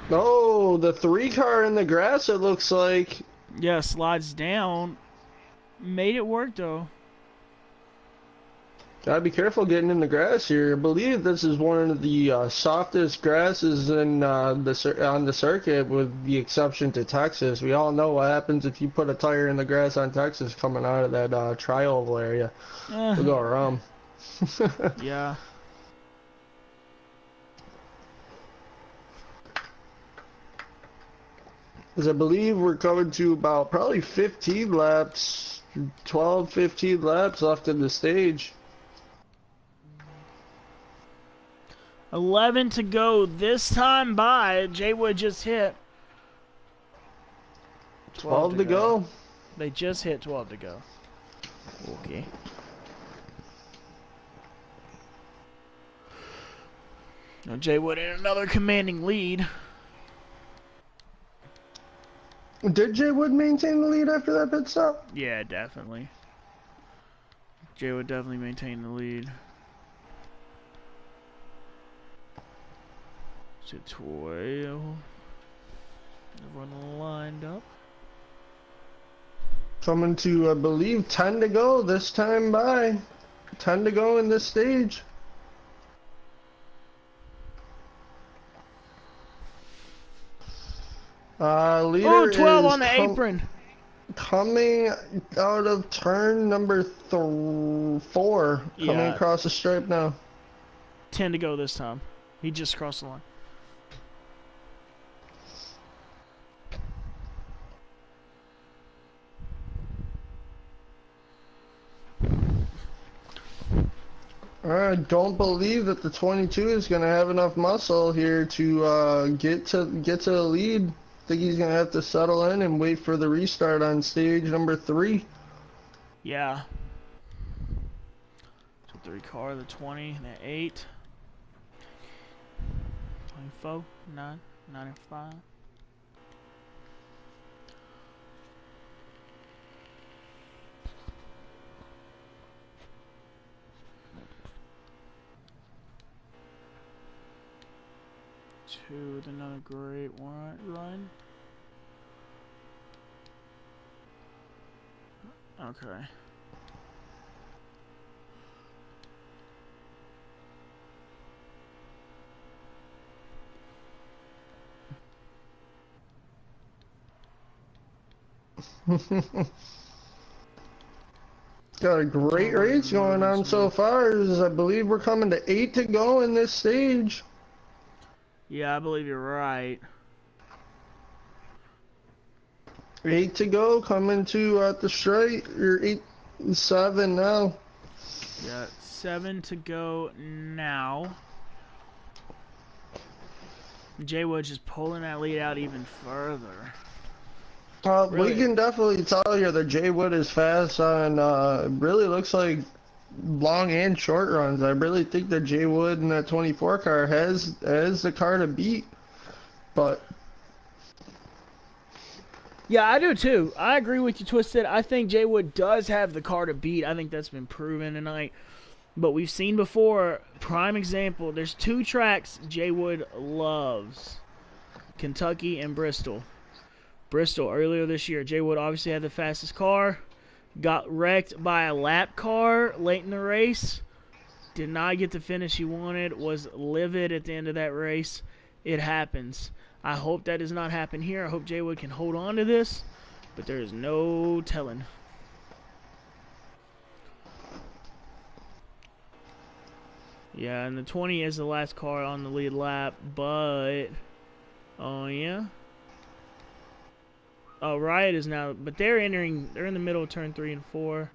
[SPEAKER 2] Oh, the 3 car in the grass, it looks like.
[SPEAKER 1] Yeah, slides down. Made it work, though.
[SPEAKER 2] Gotta be careful getting in the grass here. I believe this is one of the softest grasses in on the circuit, with the exception to Texas. We all know what happens if you put a tire in the grass on Texas coming out of that tri-oval area. We'll go around.
[SPEAKER 1] Yeah.
[SPEAKER 2] Because I believe we're coming to about probably 15 laps, 12, 15 laps left in the stage.
[SPEAKER 1] 11 to go this time by. Jay Wood just hit.
[SPEAKER 2] 12 to go.
[SPEAKER 1] They just hit 12 to go. Okay. Now Jay Wood in another commanding lead.
[SPEAKER 2] Did Jay Wood maintain the lead after that pit stop?
[SPEAKER 1] Yeah, definitely. Jay Wood definitely maintained the lead. To 12. Everyone lined up.
[SPEAKER 2] Coming to, I believe, 10 to go this time by. 10 to go in this stage. Leader
[SPEAKER 1] 12
[SPEAKER 2] is
[SPEAKER 1] on the apron.
[SPEAKER 2] Coming out of turn number 4. Coming across the stripe now.
[SPEAKER 1] 10 to go this time. He just crossed the line.
[SPEAKER 2] I don't believe that the 22 is going to have enough muscle here to get to the lead. I think he's going to have to settle in and wait for the restart on stage number 3.
[SPEAKER 1] Yeah. So 3 car, the 20, the 8. 24, 9, 9 and 5. With another great run. Okay.
[SPEAKER 2] Got a great race going on so far. I believe we're coming to 8 to go in this stage.
[SPEAKER 1] Yeah, I believe you're right.
[SPEAKER 2] 8 to go, coming to at the straight. You're 7 now.
[SPEAKER 1] Yeah, 7 to go now. Jay Wood just pulling that lead out even further.
[SPEAKER 2] We can definitely tell here that Jay Wood is fast on, really looks like long and short runs. I really think that Jay Wood in that 24 car has the car to beat. But
[SPEAKER 1] yeah, I do too. I agree with you, Twisted. I think Jay Wood does have the car to beat. I think that's been proven tonight. But we've seen before, prime example, there's 2 tracks Jay Wood loves. Kentucky and Bristol. Bristol, earlier this year, Jay Wood obviously had the fastest car. Got wrecked by a lap car late in the race. Did not get the finish he wanted. Was livid at the end of that race. It happens. I hope that does not happen here. I hope Jay Wood can hold on to this. But there is no telling. Yeah, and the 20 is the last car on the lead lap. But, oh yeah. Oh, Riot is now, but they're in the middle of turn 3 and 4.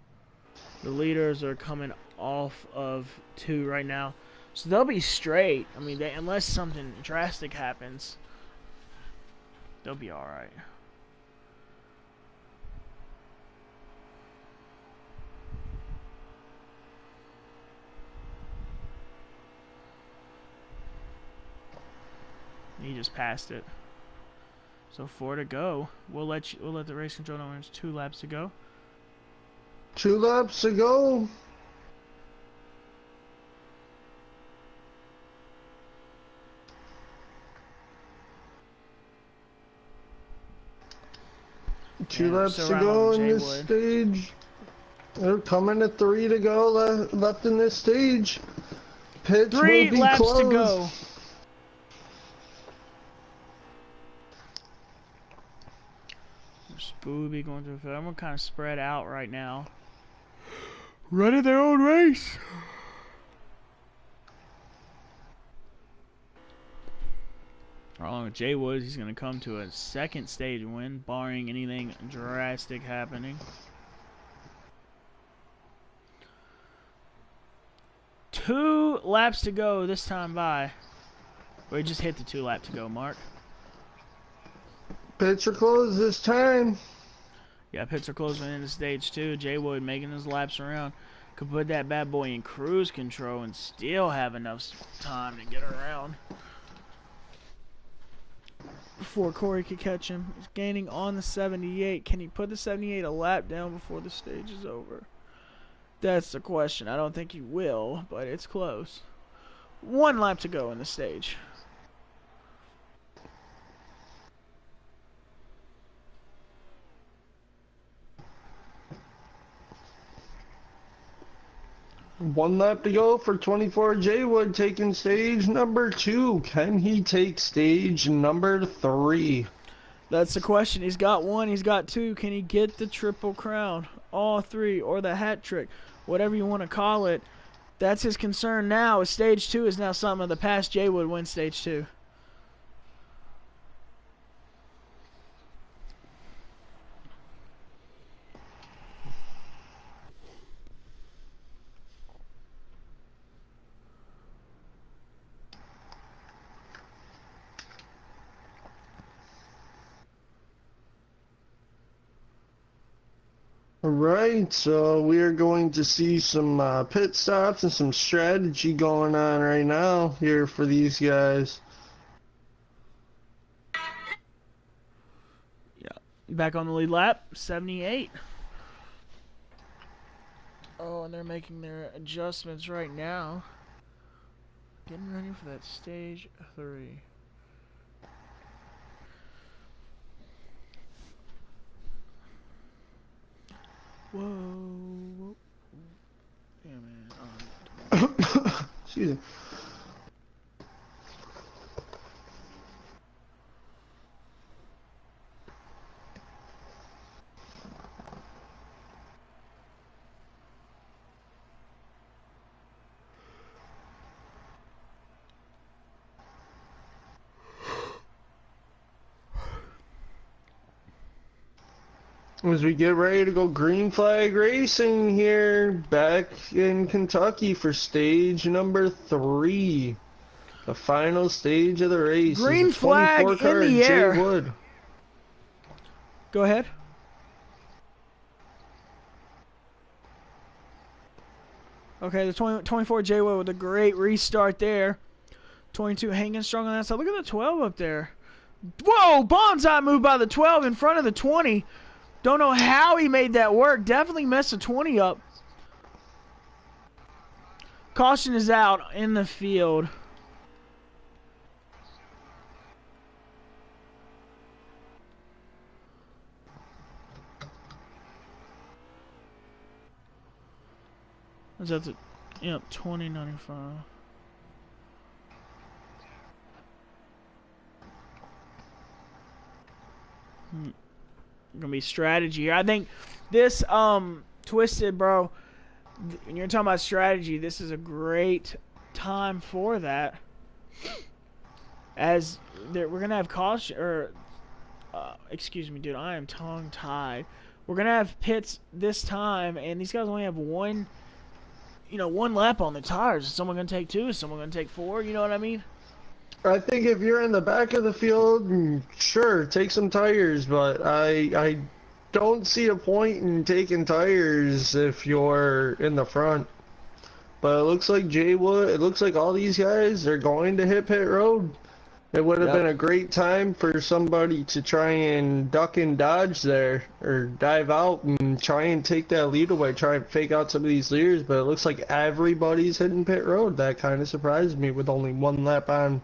[SPEAKER 1] The leaders are coming off of 2 right now. So they'll be straight. I mean, unless something drastic happens, they'll be alright. He just passed it. So 4 to go. We'll let the race control know there's 2 laps to go.
[SPEAKER 2] 2 laps to go. Two laps to go in this stage. They're coming to 3 to go left in this stage. Pits will be
[SPEAKER 1] 3 laps
[SPEAKER 2] closed.
[SPEAKER 1] to go. Spooby going through the field. Everyone kind of spread out right now. Running their own race. Along with Jay Woods, he's going to come to a 2nd stage win, barring anything drastic happening. 2 laps to go this time by. We just hit the 2 lap to go mark.
[SPEAKER 2] Pits are closed this time.
[SPEAKER 1] Yeah, pits are closing into stage 2. Jay Wood making his laps around. Could put that bad boy in cruise control and still have enough time to get around before Corey could catch him. He's gaining on the 78. Can he put the 78 a lap down before the stage is over? That's the question. I don't think he will, but it's close. 1 lap to go in the stage.
[SPEAKER 2] One lap to go for 24 J Wood taking stage number 2. Can he take stage number 3?
[SPEAKER 1] That's the question. He's got 1, he's got 2. Can he get the triple crown? All 3, or the hat trick, whatever you want to call it. That's his concern now. Stage 2 is now something of the past. J Wood win stage 2.
[SPEAKER 2] Alright, so we are going to see some pit stops and some strategy going on right now here for these guys.
[SPEAKER 1] Yeah, back on the lead lap, 78. Oh, and they're making their adjustments right now. Getting ready for that stage 3. Whoa. Yeah, man.
[SPEAKER 2] Excuse me. As we get ready to go green flag racing here back in Kentucky for stage number 3. The final stage of the race.
[SPEAKER 1] Green flag in the air.
[SPEAKER 2] Jay Wood.
[SPEAKER 1] Go ahead. Okay, the 24 J Wood with a great restart there. 22 hanging strong on that side. Look at the 12 up there. Whoa, bonsai move by the 12 in front of the 20. Don't know how he made that work. Definitely messed the 20 up. Caution is out in the field. Is that the... Yep, 2095. Gonna be strategy here. I think this Twisted, bro, when you're talking about strategy, this is a great time for that. As we're gonna have caution, or excuse me, dude, I am tongue tied. We're gonna have pits this time, and these guys only have one lap on the tires. Is someone gonna take 2? Is someone gonna take 4? You know what I mean?
[SPEAKER 2] I think if you're in the back of the field, sure, take some tires, but I don't see a point in taking tires if you're in the front. But it looks like Jay Wood, it looks like all these guys are going to hit pit road. It would have been a great time for somebody to try and duck and dodge there, or dive out and try and take that lead away, try and fake out some of these leaders, but it looks like everybody's hitting pit road. That kind of surprised me with only 1 lap on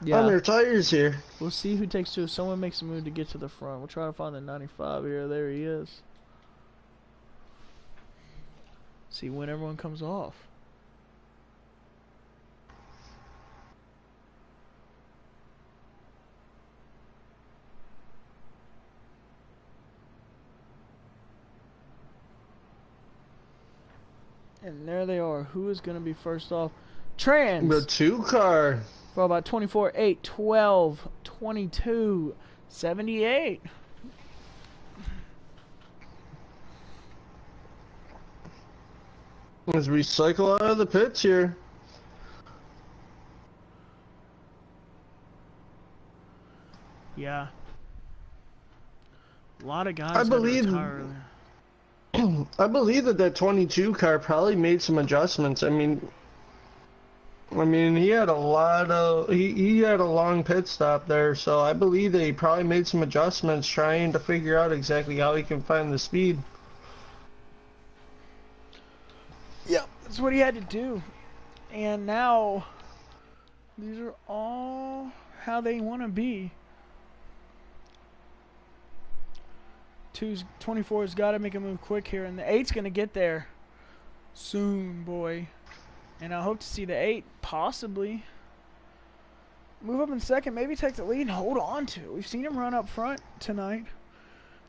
[SPEAKER 2] their tires here.
[SPEAKER 1] We'll see who takes 2. If someone makes a move to get to the front, we'll try to find the 95 here. There he is. See when everyone comes off. And there they are. Who is going to be first off? Trans.
[SPEAKER 2] The 2 car.
[SPEAKER 1] For about 24, 8, 12, 22, 78.
[SPEAKER 2] As we cycle out of the pits here.
[SPEAKER 1] Yeah. A lot of guys
[SPEAKER 2] I believe I believe that 22 car probably made some adjustments. I mean, he had a lot of he had a long pit stop there, so I believe that he probably made some adjustments trying to figure out exactly how he can find the speed.
[SPEAKER 1] Yep, that's what he had to do. And now these are all how they want to be. 24's got to make a move quick here, and the 8's going to get there soon, boy. And I hope to see the 8 possibly move up in second, maybe take the lead and hold on to it. We've seen him run up front tonight.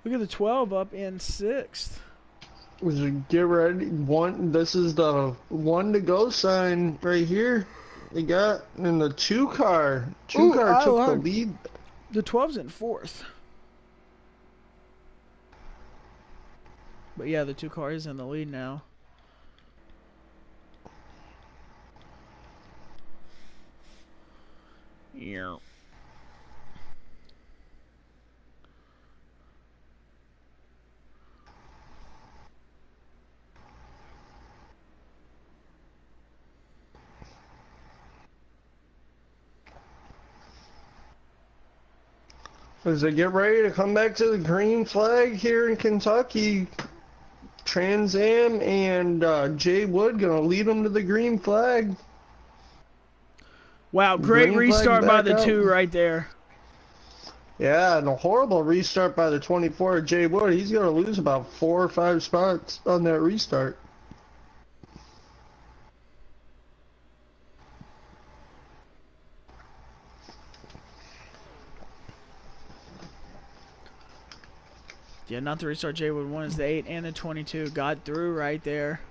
[SPEAKER 1] Look at the 12 up in 6th.
[SPEAKER 2] Get ready. This is the 1 to go sign right here. They got in the 2 car. 2 car took the lead.
[SPEAKER 1] The 12's in 4th. But yeah, the 2 car is in the lead now. Yeah.
[SPEAKER 2] As they get ready to come back to the green flag here in Kentucky, Trans Am and Jay Wood gonna lead them to the green flag.
[SPEAKER 1] Wow, great restart by the 2 right there.
[SPEAKER 2] Yeah, and a horrible restart by the 24, Jay Wood. He's gonna lose about 4 or 5 spots on that restart.
[SPEAKER 1] Yeah, not the restart Jay Wood. 1 is the 8 and the 22. Got through right there.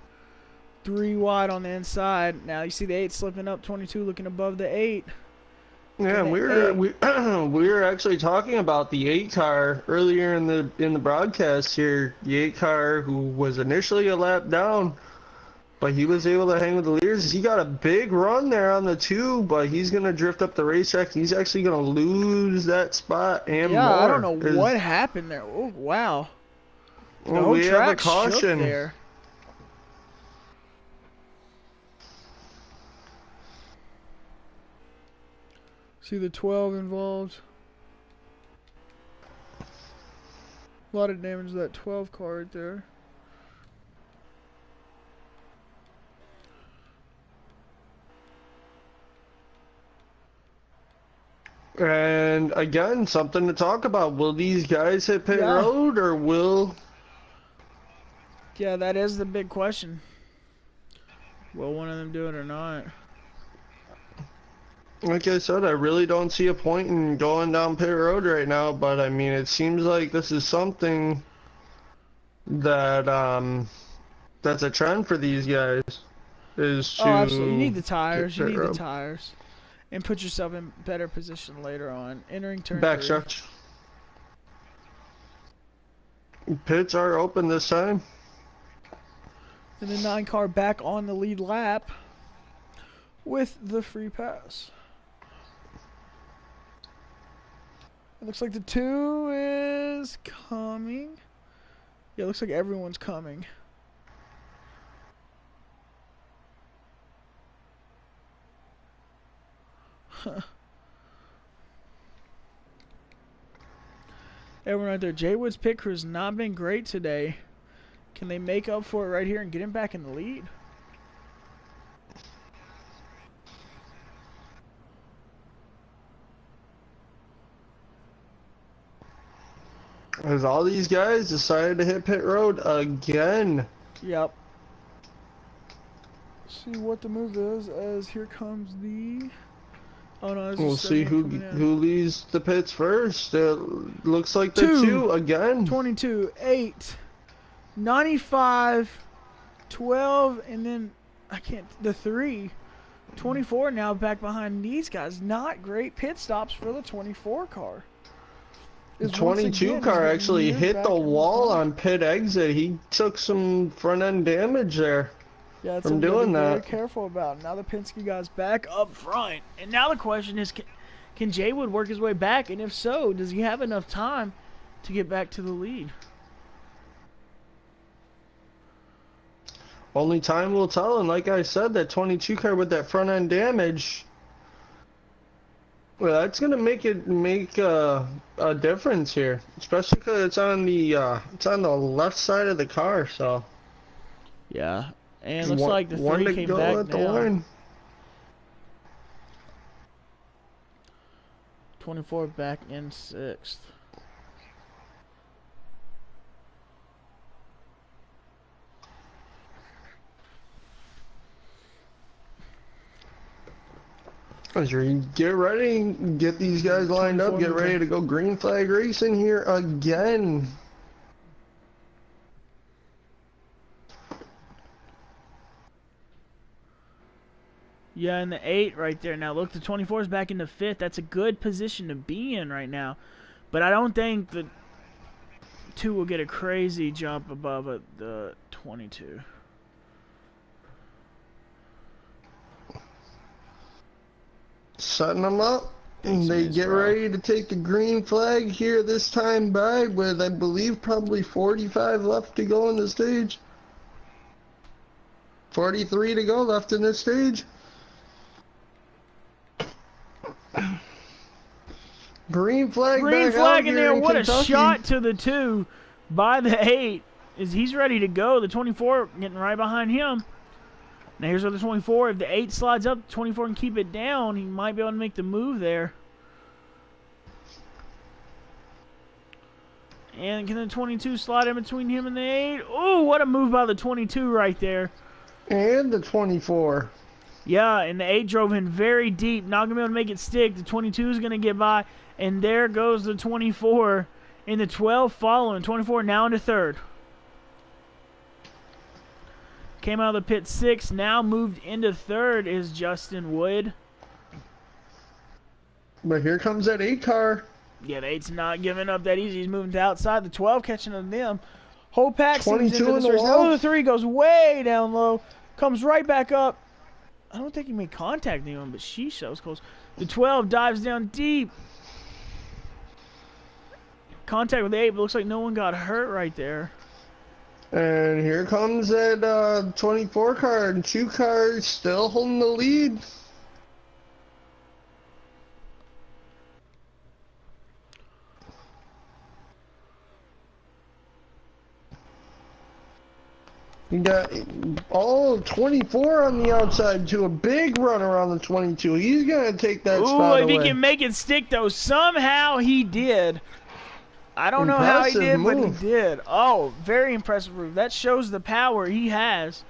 [SPEAKER 1] 3 wide on the inside. Now you see the 8 slipping up. 22 looking above the 8.
[SPEAKER 2] Yeah, we were actually talking about the 8 car earlier in the broadcast here. The 8 car who was initially a lap down, but he was able to hang with the leaders. He got a big run there on the 2, but he's gonna drift up the racetrack. He's actually gonna lose that spot and more.
[SPEAKER 1] Yeah, I don't know what happened there. Oh wow! The whole
[SPEAKER 2] we have a
[SPEAKER 1] track
[SPEAKER 2] caution
[SPEAKER 1] shook there. See the 12 involved. A lot of damage to that 12 car right there.
[SPEAKER 2] And again, something to talk about. Will these guys hit pit road or will...
[SPEAKER 1] Yeah, that is the big question. Will one of them do it or not?
[SPEAKER 2] Like I said, I really don't see a point in going down pit road right now, but I mean, it seems like this is something that that's a trend for these guys. Is to
[SPEAKER 1] absolutely. You need the tires. You need
[SPEAKER 2] road.
[SPEAKER 1] The tires. And put yourself in better position later on. Entering turn 3.
[SPEAKER 2] Backstretch. Pits are open this time.
[SPEAKER 1] And the 9 car back on the lead lap with the free pass. It looks like the 2 is coming. Yeah, it looks like everyone's coming. Huh. Everyone right there. Jay Wood's pit crew has not been great today. Can they make up for it right here and get him back in the lead?
[SPEAKER 2] As all these guys decided to hit pit road again.
[SPEAKER 1] Yep. See what the move is as here comes the... Oh no,
[SPEAKER 2] we'll see who leaves the pits first. It looks like the 2 again.
[SPEAKER 1] 22, 8, 95, 12, and then the 3. 24 now back behind these guys. Not great pit stops for the 24 car.
[SPEAKER 2] The 22 car actually hit the wall on pit exit. He took some front end damage there.
[SPEAKER 1] Yeah,
[SPEAKER 2] from doing that.
[SPEAKER 1] Very careful about it. Now the Penske guy's back up front, and now the question is, can Jay Wood work his way back? And if so, does he have enough time to get back to the lead?
[SPEAKER 2] Only time will tell, and like I said, that 22 car with that front end damage, well, that's gonna make a difference here, especially because it's on the left side of the car. So
[SPEAKER 1] yeah, and looks like the
[SPEAKER 2] one
[SPEAKER 1] 3
[SPEAKER 2] to
[SPEAKER 1] came
[SPEAKER 2] go
[SPEAKER 1] back
[SPEAKER 2] at the
[SPEAKER 1] now.
[SPEAKER 2] line.
[SPEAKER 1] 24 back in 6th.
[SPEAKER 2] As we get ready, get these guys lined up, get ready to go green flag racing here again.
[SPEAKER 1] Yeah, and the 8 right there. Now look, the 24 is back in the 5th. That's a good position to be in right now. But I don't think the 2 will get a crazy jump above the 22.
[SPEAKER 2] Setting them up. And they get ready to take the green flag here this time by with, I believe, probably 45 left to go in the stage. 43 to go left in this stage. Green flag
[SPEAKER 1] Green
[SPEAKER 2] back
[SPEAKER 1] flag
[SPEAKER 2] out
[SPEAKER 1] in
[SPEAKER 2] here
[SPEAKER 1] there.
[SPEAKER 2] in
[SPEAKER 1] What
[SPEAKER 2] Kentucky.
[SPEAKER 1] a shot to the 2 by the 8. He's ready to go. The 24 getting right behind him. Now here's where the 24, if the 8 slides up, the 24 can keep it down. He might be able to make the move there. And can the 22 slide in between him and the 8? Oh, what a move by the 22 right there.
[SPEAKER 2] And the 24.
[SPEAKER 1] Yeah, and the 8 drove in very deep. Not going to be able to make it stick. The 22 is going to get by. And there goes the 24. And the 12 following. 24 now into 3rd. Came out of the pit 6th. Now moved into 3rd is Justin Wood.
[SPEAKER 2] But here comes that 8 car.
[SPEAKER 1] Yeah, the 8's not giving up that easy. He's moving to outside. The 12 catching on them. Whole pack seems into this race. Oh, the 3 goes way down low. Comes right back up. I don't think he made contact with anyone, but sheesh, that was close. The 12 dives down deep. Contact with the 8, but looks like no one got hurt right there.
[SPEAKER 2] And here comes that 24 car, and 2 cars still holding the lead. You got all 24 on the outside to a big run around the 22. He's going to take that spot away.
[SPEAKER 1] If he can make it stick, though, somehow he did. I don't know how he did, but he did. Oh, very impressive move. That shows the power he has.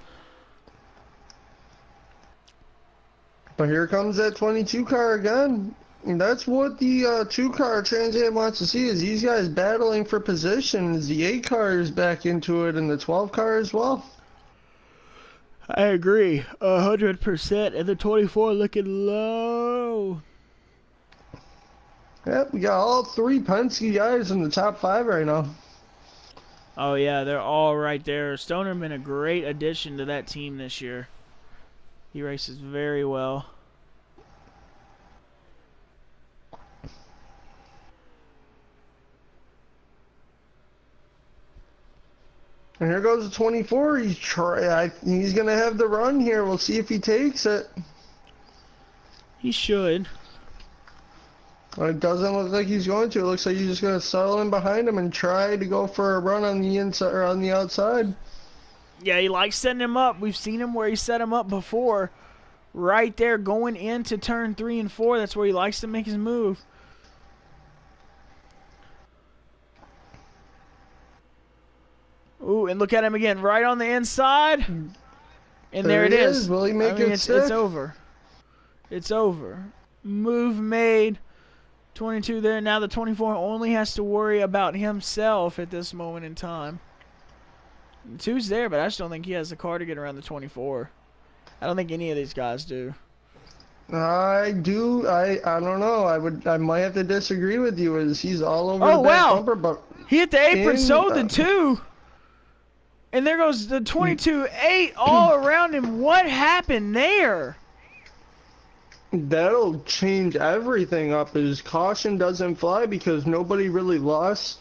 [SPEAKER 2] But here comes that 22 car again. And that's what the 2 car Trans Am wants to see, is these guys battling for positions. The 8 car is back into it, and the 12 car as well.
[SPEAKER 1] I agree, 100%. And the 24 looking low.
[SPEAKER 2] Yep, we got all 3 Penske guys in the top 5 right now.
[SPEAKER 1] Oh yeah, they're all right there. Stoner been a great addition to that team this year. He races very well.
[SPEAKER 2] And here goes the 24. He's gonna have the run here. We'll see if he takes it.
[SPEAKER 1] He should.
[SPEAKER 2] Well, it doesn't look like he's going to. It looks like he's just gonna settle in behind him and try to go for a run on the inside or on the outside.
[SPEAKER 1] Yeah, he likes setting him up. We've seen him where he set him up before. Right there, going into turn 3 and 4. That's where he likes to make his move. Ooh, and look at him again, right on the inside. And there it is.
[SPEAKER 2] Will he make it stick?
[SPEAKER 1] It's over. It's over. Move made. 22 there. Now the 24 only has to worry about himself at this moment in time. The 2's there, but I just don't think he has the car to get around the 24. I don't think any of these guys do.
[SPEAKER 2] I do. I don't know. I might have to disagree with you. As he's all over the back bumper, but
[SPEAKER 1] he hit the apron, so the 2. And there goes the 22-8 all around him. What happened there?
[SPEAKER 2] That'll change everything up. His caution doesn't fly because nobody really lost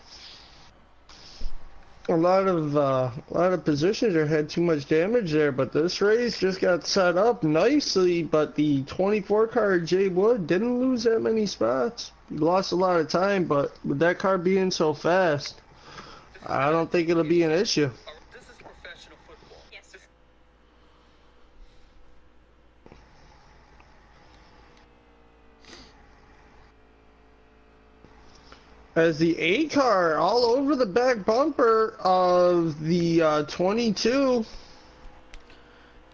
[SPEAKER 2] a lot of positions there had too much damage there, but this race just got set up nicely. But the 24 car Jay Wood didn't lose that many spots. He lost a lot of time, but with that car being so fast, I don't think it'll be an issue. As the 8 car all over the back bumper of the 22.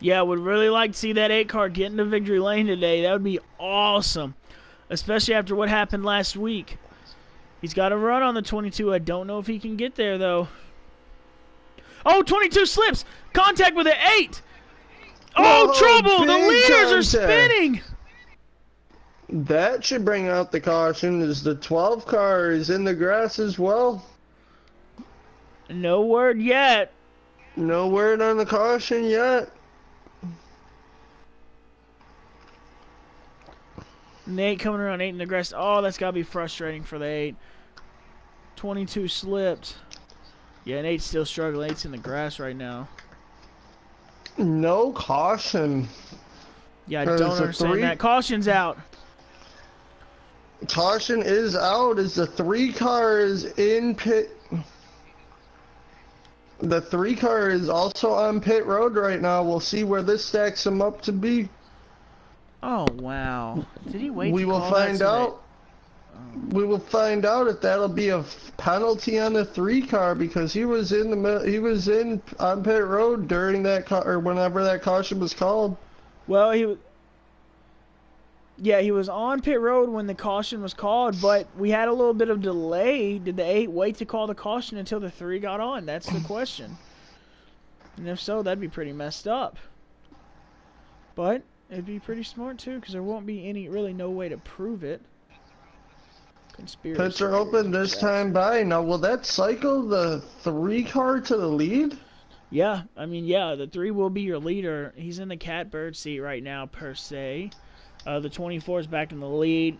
[SPEAKER 1] Yeah, would really like to see that 8 car get into victory lane today. That would be awesome, especially after what happened last week. He's got to run on the 22. I don't know if he can get there, though. Oh, 22 slips. Contact with the 8. Oh,
[SPEAKER 2] Whoa,
[SPEAKER 1] trouble. The leaders are spinning.
[SPEAKER 2] That should bring out the caution, as the 12 car is in the grass as well.
[SPEAKER 1] No word yet.
[SPEAKER 2] No word on the caution yet.
[SPEAKER 1] And the 8 coming around 8 in the grass. Oh, that's got to be frustrating for the 8. 22 slipped. Yeah, and 8's still struggling. 8's in the grass right now.
[SPEAKER 2] No caution.
[SPEAKER 1] Yeah, I don't understand that. Caution's out.
[SPEAKER 2] Caution is out as the 3 car is in pit. The 3 car is also on pit road right now. We'll see where this stacks him up to be.
[SPEAKER 1] Oh, wow. Did he wait
[SPEAKER 2] We
[SPEAKER 1] to
[SPEAKER 2] will
[SPEAKER 1] call
[SPEAKER 2] find
[SPEAKER 1] that
[SPEAKER 2] out. We will find out if that'll be a penalty on the 3 car, because he was in on pit road during that or whenever that caution was called.
[SPEAKER 1] Well, he was on pit road when the caution was called, but we had a little bit of delay. Did the 8 wait to call the caution until the 3 got on? That's the question. And if so, that'd be pretty messed up. But it'd be pretty smart too, because there won't be no way to prove it. Conspiracy.
[SPEAKER 2] Pits are open this time by. Now, will that cycle the 3 car to the lead?
[SPEAKER 1] Yeah, I mean, yeah, the 3 will be your leader. He's in the catbird seat right now, per se. The 24 is back in the lead.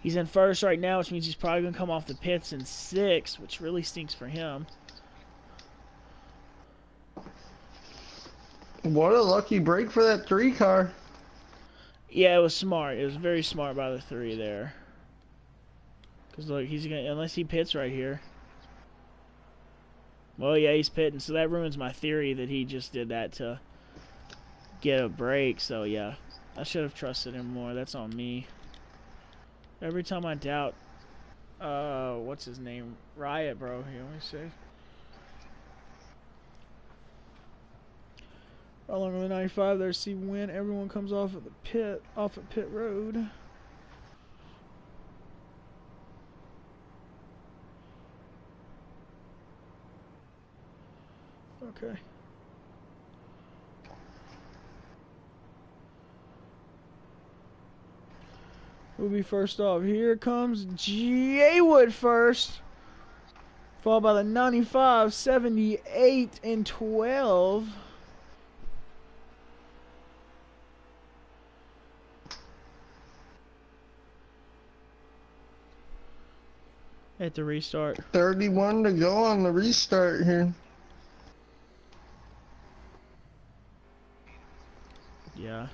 [SPEAKER 1] He's in first right now, which means he's probably going to come off the pits in 6th, which really stinks for him.
[SPEAKER 2] What a lucky break for that 3 car.
[SPEAKER 1] Yeah, it was smart. It was very smart by the 3 there. Because, look, he's going to, unless he pits right here. Well, yeah, he's pitting, so that ruins my theory that he just did that to get a break. So, yeah, I should have trusted him more. That's on me. Every time I doubt, what's his name? Riot, bro. Here, let me see. Along the 95, there's C win. Everyone comes off of the pit, off of pit road. Okay. Who'll be first off? Here comes Jaywood first. Followed by the 95, 78, and 12. At the restart.
[SPEAKER 2] 31 to go on the restart here.
[SPEAKER 1] Yeah.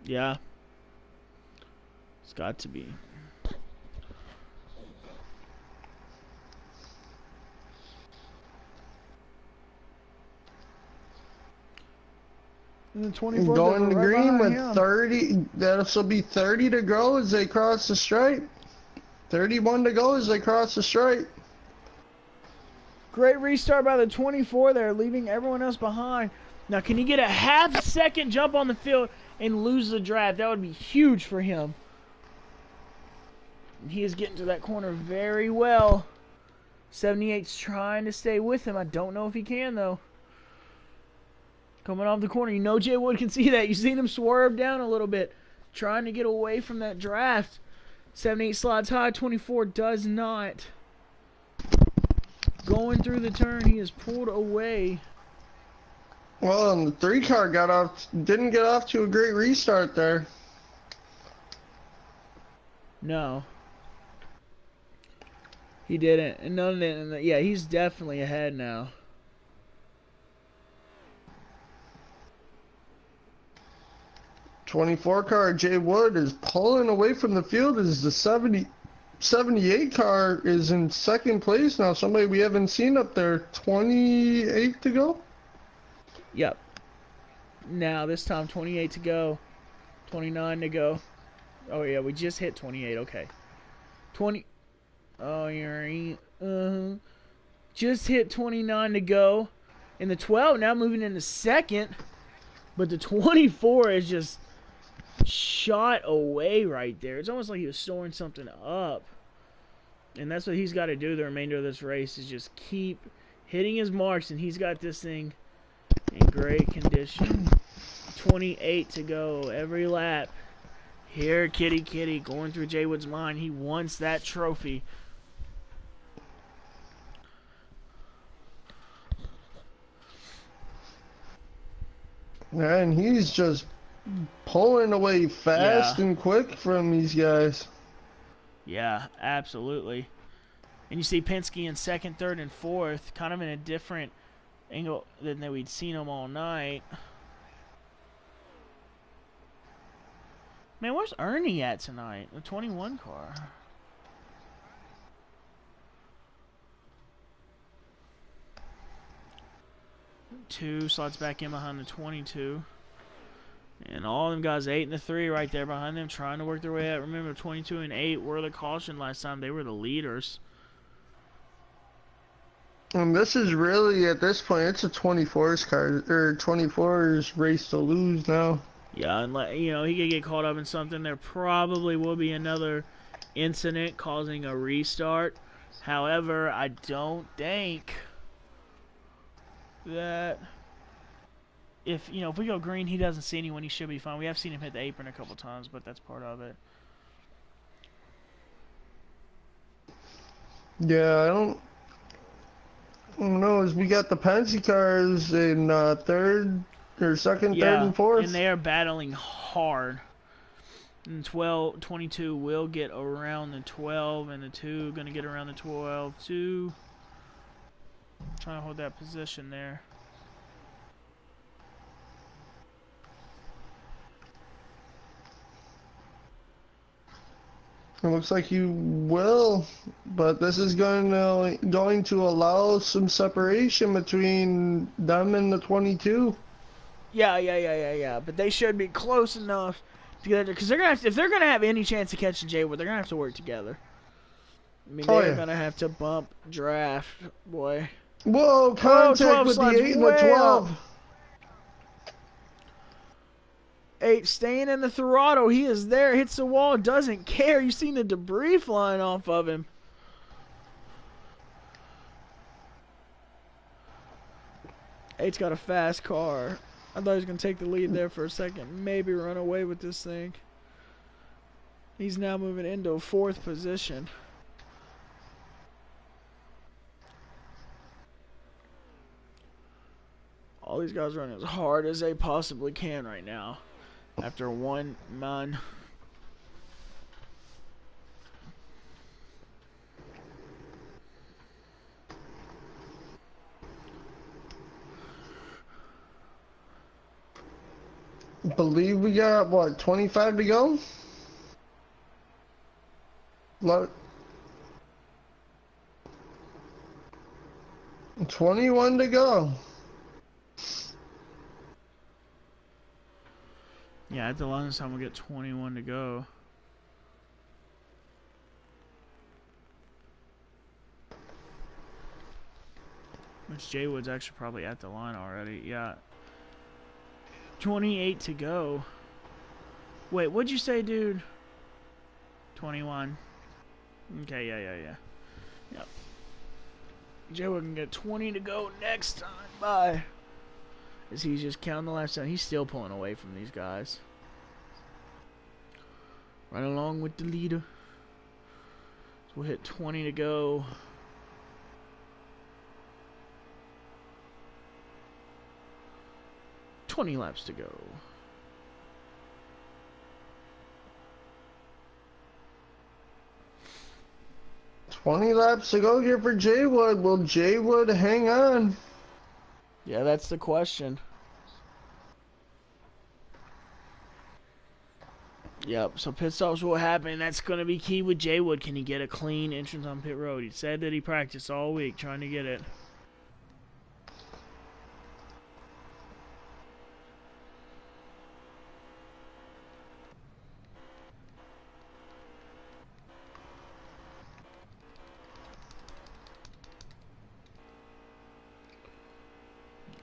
[SPEAKER 1] Yeah. It's got to be. And the 24
[SPEAKER 2] going to
[SPEAKER 1] right
[SPEAKER 2] green with
[SPEAKER 1] him.
[SPEAKER 2] 30. That'll be 30 to go as they cross the stripe. 31 to go as they cross the stripe.
[SPEAKER 1] Great restart by the 24 there, leaving everyone else behind. Now, can he get a half-second jump on the field and lose the draft? That would be huge for him. He is getting to that corner very well. 78's trying to stay with him. I don't know if he can, though. Coming off the corner. You know Jay Wood can see that. You've seen him swerve down a little bit, trying to get away from that draft. 78 slides high. 24 does not. Going through the turn, he is pulled away.
[SPEAKER 2] Well, and the 3 car didn't get off to a great restart there.
[SPEAKER 1] No. He didn't. And none of it, yeah, he's definitely ahead now.
[SPEAKER 2] '24 car, Jay Wood, is pulling away from the field as the 78 car is in second place now. Somebody we haven't seen up there. 28 to go?
[SPEAKER 1] Yep. Now, this time, 28 to go. 29 to go. Oh, yeah, we just hit 28. Okay. 20. Oh, you're... Just hit 29 to go. And the 12 now moving into second. But the 24 is just shot away right there. It's almost like he was storing something up. And that's what he's got to do the remainder of this race, is just keep hitting his marks. And he's got this thing in great condition. 28 to go every lap. Here, kitty, going through Jay Wood's mind. He wants that trophy.
[SPEAKER 2] And he's just pulling away fast and quick from these guys.
[SPEAKER 1] Yeah, absolutely. And you see Penske in second, third, and fourth, kind of in a different angle than we'd seen them all night. Man, where's Ernie at tonight? The 21 car. Two slots back in behind the 22. And all them guys, 8 and the 3 right there behind them, trying to work their way out. Remember, 22 and 8 were the caution last time. They were the leaders.
[SPEAKER 2] And this is really, at this point, it's a 24's car, or 24's race to lose now.
[SPEAKER 1] Yeah, and you know, he could get caught up in something. There probably will be another incident causing a restart. However, I don't think that if we go green, he doesn't see anyone, he should be fine. We have seen him hit the apron a couple times, but that's part of it.
[SPEAKER 2] Yeah, I don't know. As we got the Penske cars in third or second, third, and fourth.
[SPEAKER 1] And they are battling hard. And 22 will get around the 12, and the 2 going to get around the 12 too. Trying to hold that position there.
[SPEAKER 2] It looks like you will, but this is going to allow some separation between them and the 22.
[SPEAKER 1] Yeah. But they should be close enough together, because they're gonna if they're gonna have any chance of catching Jay Wood, they're gonna have to work together. I mean, they're gonna have to bump draft, boy.
[SPEAKER 2] Whoa! Contact with the 8 and the 12.
[SPEAKER 1] 8 staying in the throttle. He is there. Hits the wall. Doesn't care. You've seen the debris flying off of him. Eight's got a fast car. I thought he was going to take the lead there for a second. Maybe run away with this thing. He's now moving into 4th position. All these guys running as hard as they possibly can right now. After one man.
[SPEAKER 2] Believe we got, what, 25 to go? 21 to go.
[SPEAKER 1] Yeah, at the longest time we'll get 21 to go. Which Jay Wood's actually probably at the line already. Yeah. 28 to go. Wait, what'd you say, dude? 21. Okay, yeah. Yep. Jay Wood can get 20 to go next time. Bye. As he's just counting the laps down. He's still pulling away from these guys. Right along with the leader. So we'll hit 20 to go. 20 laps to go.
[SPEAKER 2] $20 laps to go here for Jaywood. Will Jaywood hang on?
[SPEAKER 1] Yeah, that's the question. Yep, so pit stops will happen. That's going to be key with Jaywood. Can he get a clean entrance on pit road? He said that he practiced all week trying to get it.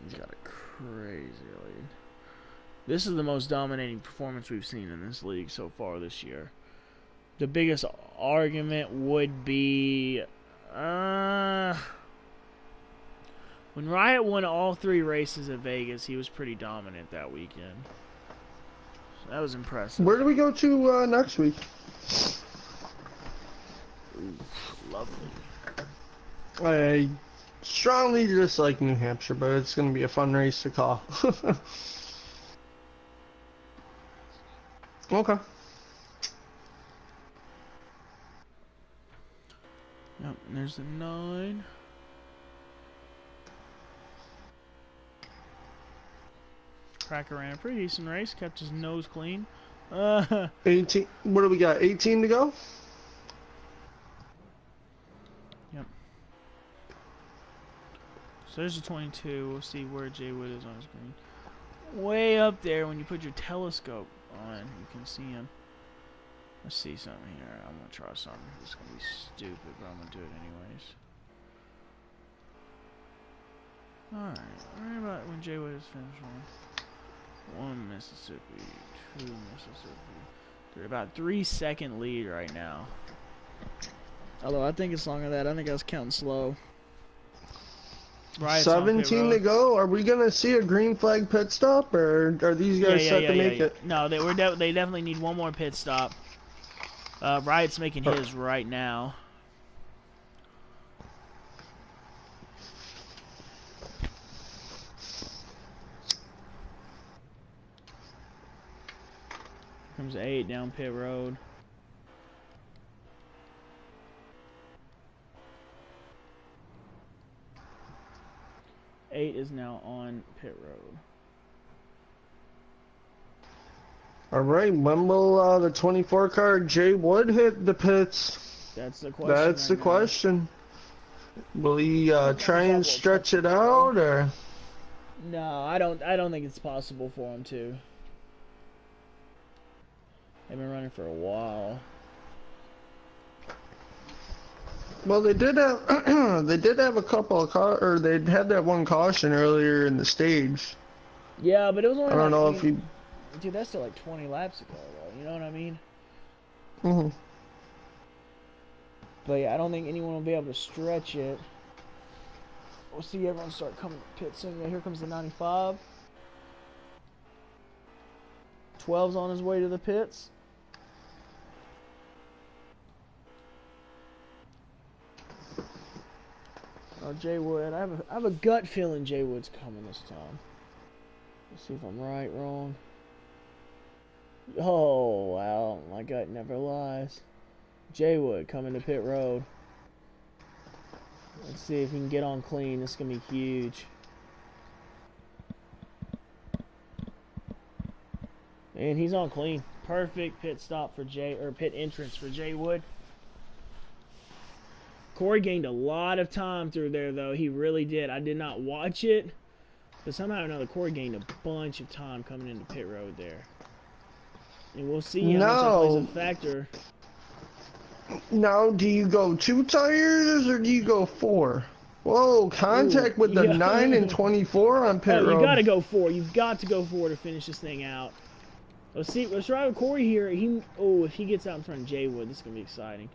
[SPEAKER 1] He's got a crazy lead. This is the most dominating performance we've seen in this league so far this year. The biggest argument would be when Riot won all 3 races at Vegas, he was pretty dominant that weekend. So that was impressive.
[SPEAKER 2] Where do we go to next week?
[SPEAKER 1] Ooh, lovely.
[SPEAKER 2] I strongly dislike New Hampshire, but it's going to be a fun race to call. Okay.
[SPEAKER 1] Yep, and there's the 9. Cracker ran a pretty decent race, kept his nose clean.
[SPEAKER 2] 18. What do we got? 18 to go?
[SPEAKER 1] Yep. So there's the 22. We'll see where Jaywood is on his screen. Way up there, when you put your telescope on, you can see him. Let's see something here. I'm gonna try something. It's gonna be stupid, but I'm gonna do it anyways. Alright, right about when Jaywood is finished on. 1 Mississippi, 2 Mississippi. They're about 3-second lead right now. Although I think it's longer than that. I think I was counting slow. Riot's
[SPEAKER 2] 17 to go. Are we gonna see a green flag pit stop, or are these guys set to make it?
[SPEAKER 1] No, they definitely need one more pit stop. Riot's making his right now. Comes 8 down pit road. Eight is now on pit road.
[SPEAKER 2] Alright, when will the 24 car Jaywood hit the pits?
[SPEAKER 1] That's the question.
[SPEAKER 2] That's the question. Will he try and stretch it out, or?
[SPEAKER 1] No, I don't think it's possible for him to. They've been running for a while.
[SPEAKER 2] Well, they did have they did have a couple of they had that one caution earlier in the stage.
[SPEAKER 1] Yeah, but it was only.
[SPEAKER 2] I don't know if he.
[SPEAKER 1] Dude, that's still like 20 laps ago, though. You know what I mean?
[SPEAKER 2] Mhm.
[SPEAKER 1] But yeah, I don't think anyone will be able to stretch it. We'll see everyone start coming to pit soon. Yeah, here comes the 95. 12's on his way to the pits. Oh, Jaywood. I have a gut feeling Jaywood's coming this time. Let's see if I'm right, wrong. Oh, wow. My gut never lies. Jaywood coming to pit road. Let's see if he can get on clean. This is going to be huge. And he's on clean. Perfect pit stop for pit entrance for Jaywood. Corey gained a lot of time through there, though. He really did. I did not watch it, but somehow or another, Corey gained a bunch of time coming into pit road there. And we'll see how much that plays a factor.
[SPEAKER 2] Now, do you go 2 tires or do you go 4? Whoa, contact with the 9 and 24 on pit road.
[SPEAKER 1] You gotta go 4. You've got to go 4 to finish this thing out. Let's see. Let's try with Corey here. If he gets out in front of Jaywood, this is gonna be exciting.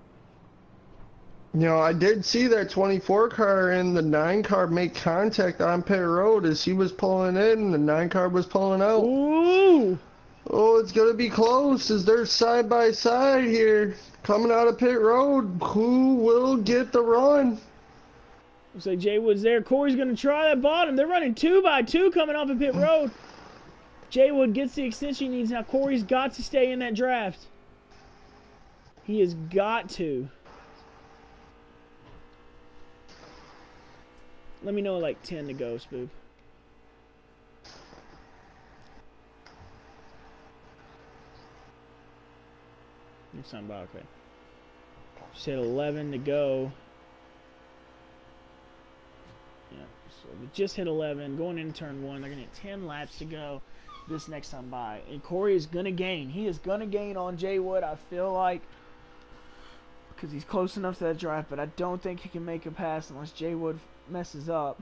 [SPEAKER 2] You know, I did see that 24 car and the 9 car make contact on pit road as he was pulling in and the 9 car was pulling out.
[SPEAKER 1] Ooh!
[SPEAKER 2] Oh, it's gonna be close as they're side by side here. Coming out of pit road, who will get the run?
[SPEAKER 1] Looks like Jaywood's there. Corey's gonna try that bottom. They're running 2 by 2 coming off of pit road. Jay Wood gets the extension he needs. Now Corey's got to stay in that draft. He has got to. Let me know like 10 to go, Spoop. Next time, okay. Just hit 11 to go. Yeah, so we just hit 11, going into turn 1. They're going to hit 10 laps to go this next time by. And Corey is going to gain. He is going to gain on Jay Wood, I feel like, because he's close enough to that draft, but I don't think he can make a pass unless Jay Wood messes up.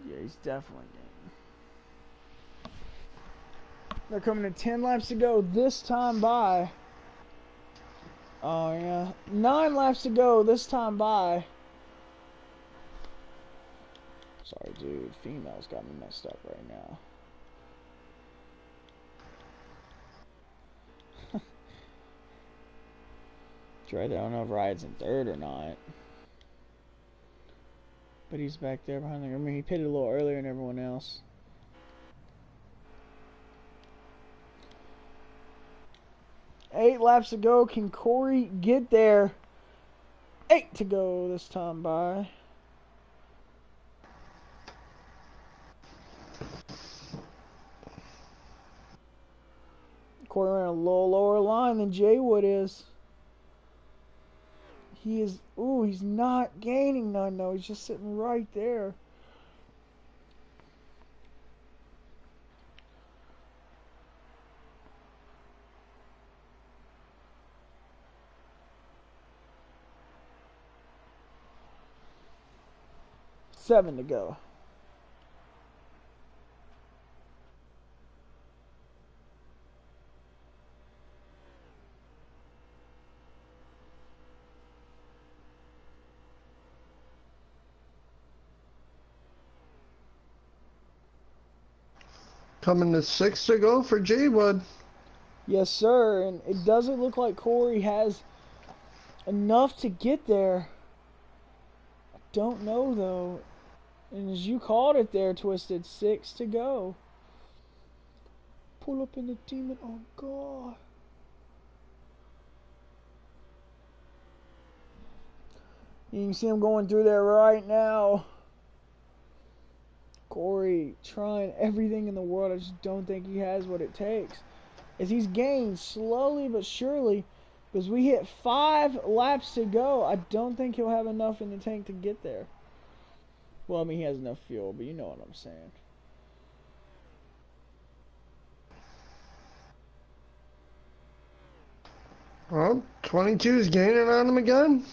[SPEAKER 1] Yeah, he's definitely gaining. They're coming to 10 laps to go this time by. Oh, yeah. 9 laps to go this time by. Sorry, dude. Females got me messed up right now. I don't know if Riot's in 3rd or not. But he's back there behind the... I mean, he pitted a little earlier than everyone else. Eight laps to go. Can Corey get there? 8 to go this time by. Corey ran a little lower line than Jay Wood is. He is... Ooh, he's not gaining none, though. He's just sitting right there. Seven to go.
[SPEAKER 2] Coming to 6 to go for Jay Wood.
[SPEAKER 1] Yes, sir. And it doesn't look like Corey has enough to get there. I don't know, though. And as you called it there, Twisted, 6 to go. Pull up in the demon. Oh, God. You can see him going through there right now. Corey trying everything in the world. I just don't think he has what it takes. As he's gained slowly but surely. Because we hit 5 laps to go. I don't think he'll have enough in the tank to get there. Well, I mean, he has enough fuel, but you know what I'm saying.
[SPEAKER 2] Well, 22 is gaining on him again.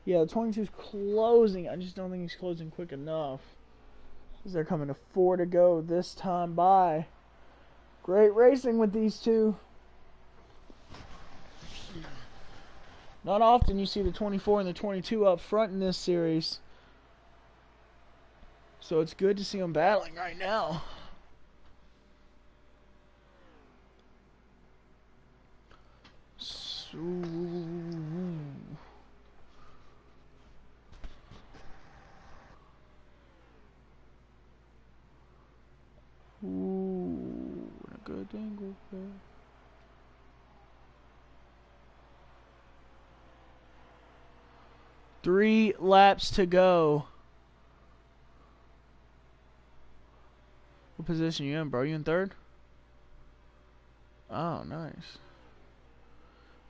[SPEAKER 1] Yeah, the 22 is closing. I just don't think he's closing quick enough. As they're coming to 4 to go this time by. Great racing with these two. Not often you see the 24 and the 22 up front in this series. So it's good to see them battling right now. So... Ooh, a good angle there. Three laps to go. What position you in, bro? You in 3rd? Oh, nice.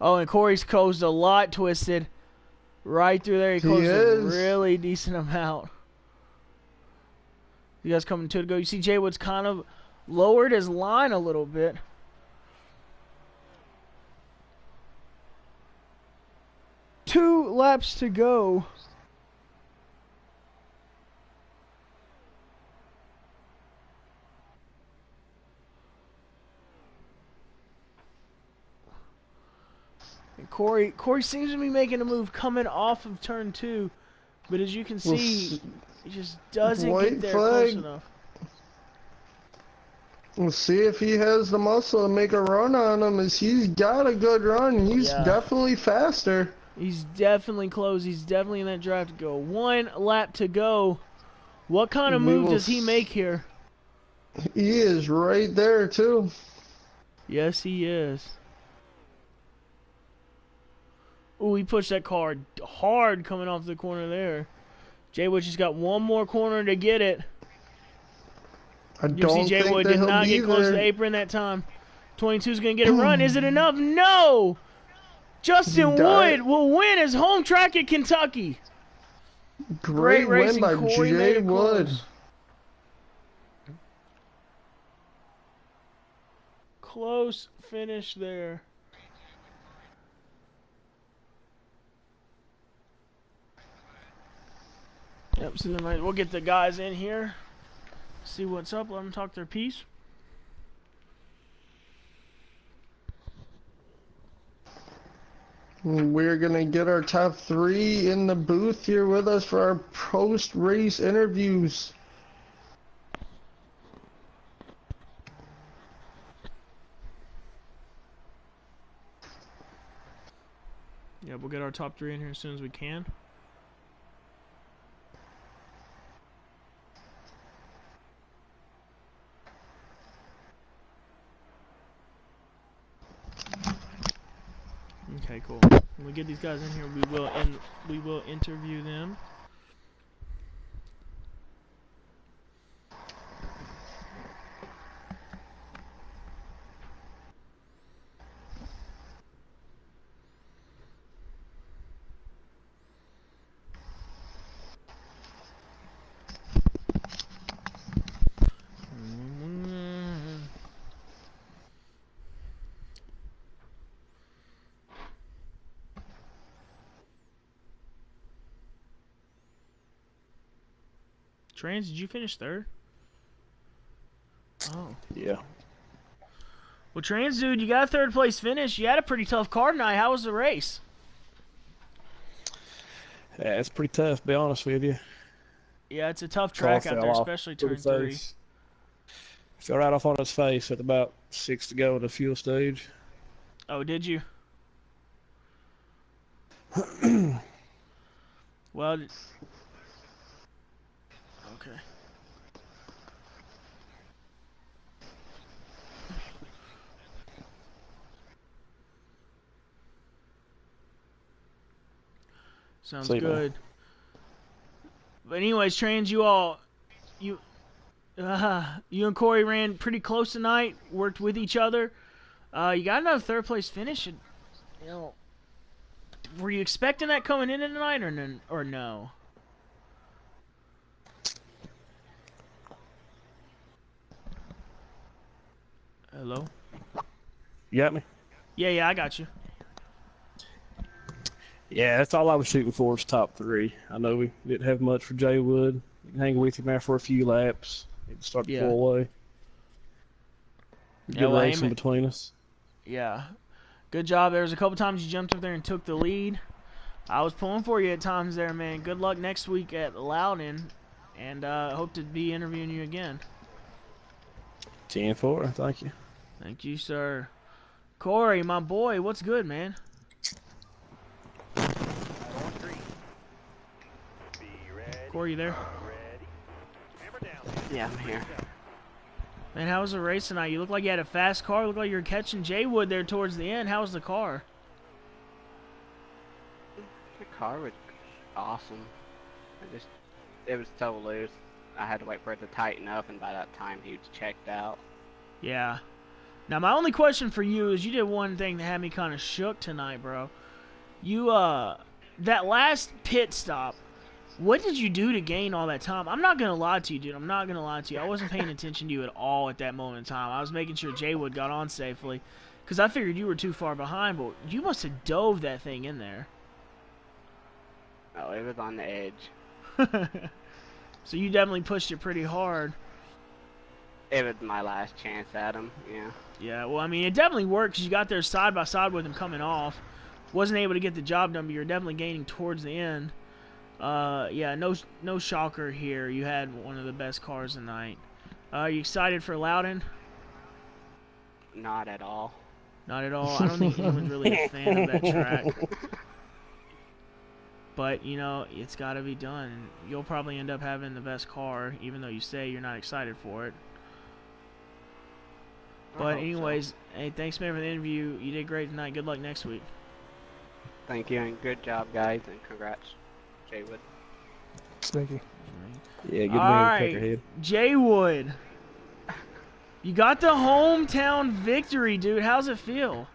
[SPEAKER 1] Oh, and Corey's closed a lot, Twisted. Right through there, he closed a really decent amount. You guys coming 2 to go. You see Jay Wood's kind of lowered his line a little bit. Two laps to go. Corey seems to be making a move coming off of turn 2, but as you can see, he just doesn't get there close enough.
[SPEAKER 2] We'll see if he has the muscle to make a run on him, as he's got a good run. He's definitely faster.
[SPEAKER 1] He's definitely close. He's definitely in that drive to go. 1 lap to go. What kind of move does he make here?
[SPEAKER 2] He is right there, too.
[SPEAKER 1] Yes, he is. Ooh, he pushed that car hard coming off the corner there. Jay Wood just got one more corner to get it. You see Jay Wood did not get close to the apron that time. 22's going to get a run. Is it enough? No! Justin Wood will win his home track at Kentucky.
[SPEAKER 2] Great win by Jay Wood.
[SPEAKER 1] Close finish there. Yep, so then we'll get the guys in here, see what's up, let them talk their piece.
[SPEAKER 2] We're going to get our top 3 in the booth here with us for our post-race interviews.
[SPEAKER 1] Yeah, we'll get our top 3 in here as soon as we can. Okay, cool. When we get these guys in here, we will interview them. Trans, did you finish 3rd? Oh.
[SPEAKER 3] Yeah.
[SPEAKER 1] Well, Trans, dude, you got a 3rd place finish. You had a pretty tough car tonight. How was the race?
[SPEAKER 3] Yeah, it's pretty tough, to be honest with you.
[SPEAKER 1] Yeah, it's a tough track out there, especially turn 3.
[SPEAKER 3] Fell right off on his face with about 6 to go in the fuel stage.
[SPEAKER 1] Oh, did you? Well... Okay. Sounds good. But anyways, Trans, you and Corey ran pretty close tonight. Worked with each other. You got another 3rd place finish. And, you know, were you expecting that coming in tonight or no? Hello?
[SPEAKER 3] You got me?
[SPEAKER 1] Yeah, I got you.
[SPEAKER 3] Yeah, that's all I was shooting for is top 3. I know we didn't have much for Jay Wood. Hang with him there for a few laps. Start to pull away. Good race in between us.
[SPEAKER 1] Yeah. Good job. There was a couple times you jumped up there and took the lead. I was pulling for you at times there, man. Good luck next week at Loudon, and hope to be interviewing you again.
[SPEAKER 3] 10-4, thank you.
[SPEAKER 1] Thank you, sir. Corey, my boy, what's good, man? Corey, you there?
[SPEAKER 4] Yeah, I'm here.
[SPEAKER 1] Man, how was the race tonight? You look like you had a fast car. You look like you were catching Jay Wood there towards the end. How was the car?
[SPEAKER 4] The car was awesome. It was so loose. I had to wait for it to tighten up, and by that time he was checked out.
[SPEAKER 1] Yeah. Now, my only question for you is you did one thing that had me kind of shook tonight, bro. You, that last pit stop, what did you do to gain all that time? I'm not going to lie to you, dude. I'm not going to lie to you. I wasn't paying attention to you at all at that moment in time. I was making sure Jay Wood got on safely because I figured you were too far behind, but you must have dove that thing in there.
[SPEAKER 4] Oh, it was on the edge.
[SPEAKER 1] So you definitely pushed it pretty hard.
[SPEAKER 4] It was my last chance at him, yeah.
[SPEAKER 1] Yeah, well, I mean, it definitely worked because you got there side by side with him coming off. wasn't able to get the job done, but you're definitely gaining towards the end. Yeah, no shocker here. You had one of the best cars tonight. Are you excited for Loudon?
[SPEAKER 4] Not at all.
[SPEAKER 1] Not at all. I don't think anyone's really a fan of that track. But, you know, it's got to be done. You'll probably end up having the best car, even though you say you're not excited for it. But anyways, hey, thanks, man, for the interview. You did great tonight. Good luck next week.
[SPEAKER 4] Thank you, and good job, guys, and congrats, Jaywood.
[SPEAKER 3] Thank you. Yeah, good
[SPEAKER 1] All
[SPEAKER 3] man,
[SPEAKER 1] right,
[SPEAKER 3] Peckerhead.
[SPEAKER 1] Jaywood. You got the hometown victory, dude. How's it feel?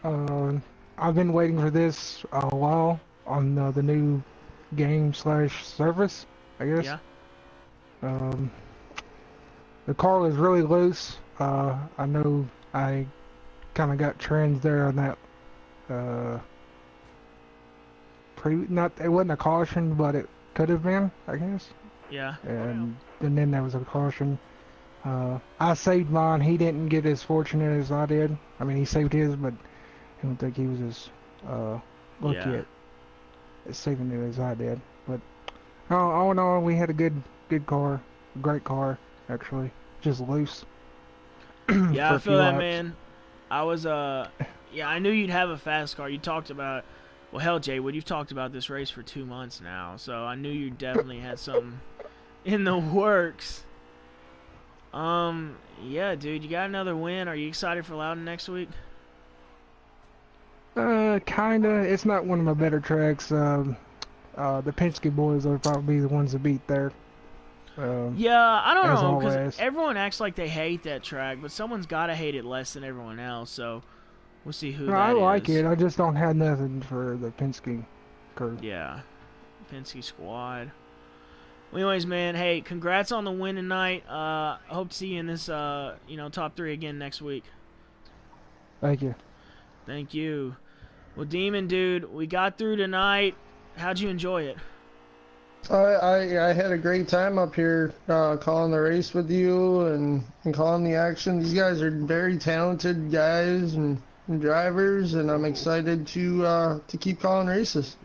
[SPEAKER 5] I've been waiting for this a while on the new game/service, I guess.
[SPEAKER 1] Yeah.
[SPEAKER 5] The car was really loose. I know I kind of got trends there on that. It wasn't a caution, but it could have been, I guess.
[SPEAKER 1] Yeah.
[SPEAKER 5] And then there was a caution. I saved mine. He didn't get as fortunate as I did. I mean, he saved his, but I don't think he was as lucky at saving it as I did. But all in all, we had a good car, great car actually, just loose.
[SPEAKER 1] Yeah, I
[SPEAKER 5] a
[SPEAKER 1] feel
[SPEAKER 5] few
[SPEAKER 1] that,
[SPEAKER 5] laps.
[SPEAKER 1] man. I was yeah, I knew you'd have a fast car. You talked about, well, hell, Jaywood, you've talked about this race for 2 months now, so I knew you definitely had something in the works. Yeah, dude, you got another win. Are you excited for Loudon next week?
[SPEAKER 5] Kinda. It's not one of my better tracks. The Penske boys will probably be the ones to beat there.
[SPEAKER 1] Yeah, I don't
[SPEAKER 5] as
[SPEAKER 1] know, because
[SPEAKER 5] always.
[SPEAKER 1] everyone acts like they hate that track, but someone's got to hate it less than everyone else, so we'll see who
[SPEAKER 5] No,
[SPEAKER 1] that
[SPEAKER 5] I like
[SPEAKER 1] is.
[SPEAKER 5] it. I just don't have nothing for the Penske crew.
[SPEAKER 1] Yeah, Penske squad. Well, anyways, man, hey, congrats on the win tonight. I hope to see you in this, top 3 again next week.
[SPEAKER 5] Thank you.
[SPEAKER 1] Thank you. Well, Demon, dude, we got through tonight. How'd you enjoy it?
[SPEAKER 2] I had a great time up here calling the race with you and calling the action. These guys are very talented guys and drivers, and I'm excited to keep calling races.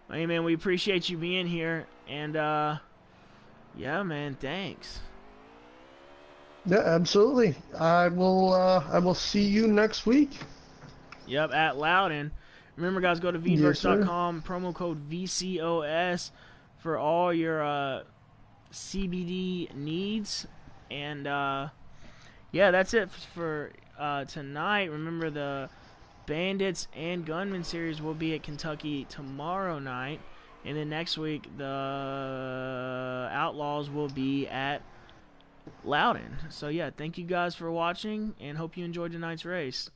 [SPEAKER 1] Hey, man, we appreciate you being here, and yeah, man, thanks.
[SPEAKER 2] Yeah, absolutely. I will see you next week.
[SPEAKER 1] Yep, at Loudon. Remember, guys, go to Veedverks.com, promo code VCOS for all your CBD needs. And, yeah, that's it for tonight. Remember, the Bandits and Gunman series will be at Kentucky tomorrow night. And then next week, the Outlaws will be at Loudon. So, yeah, thank you guys for watching, and hope you enjoyed tonight's race.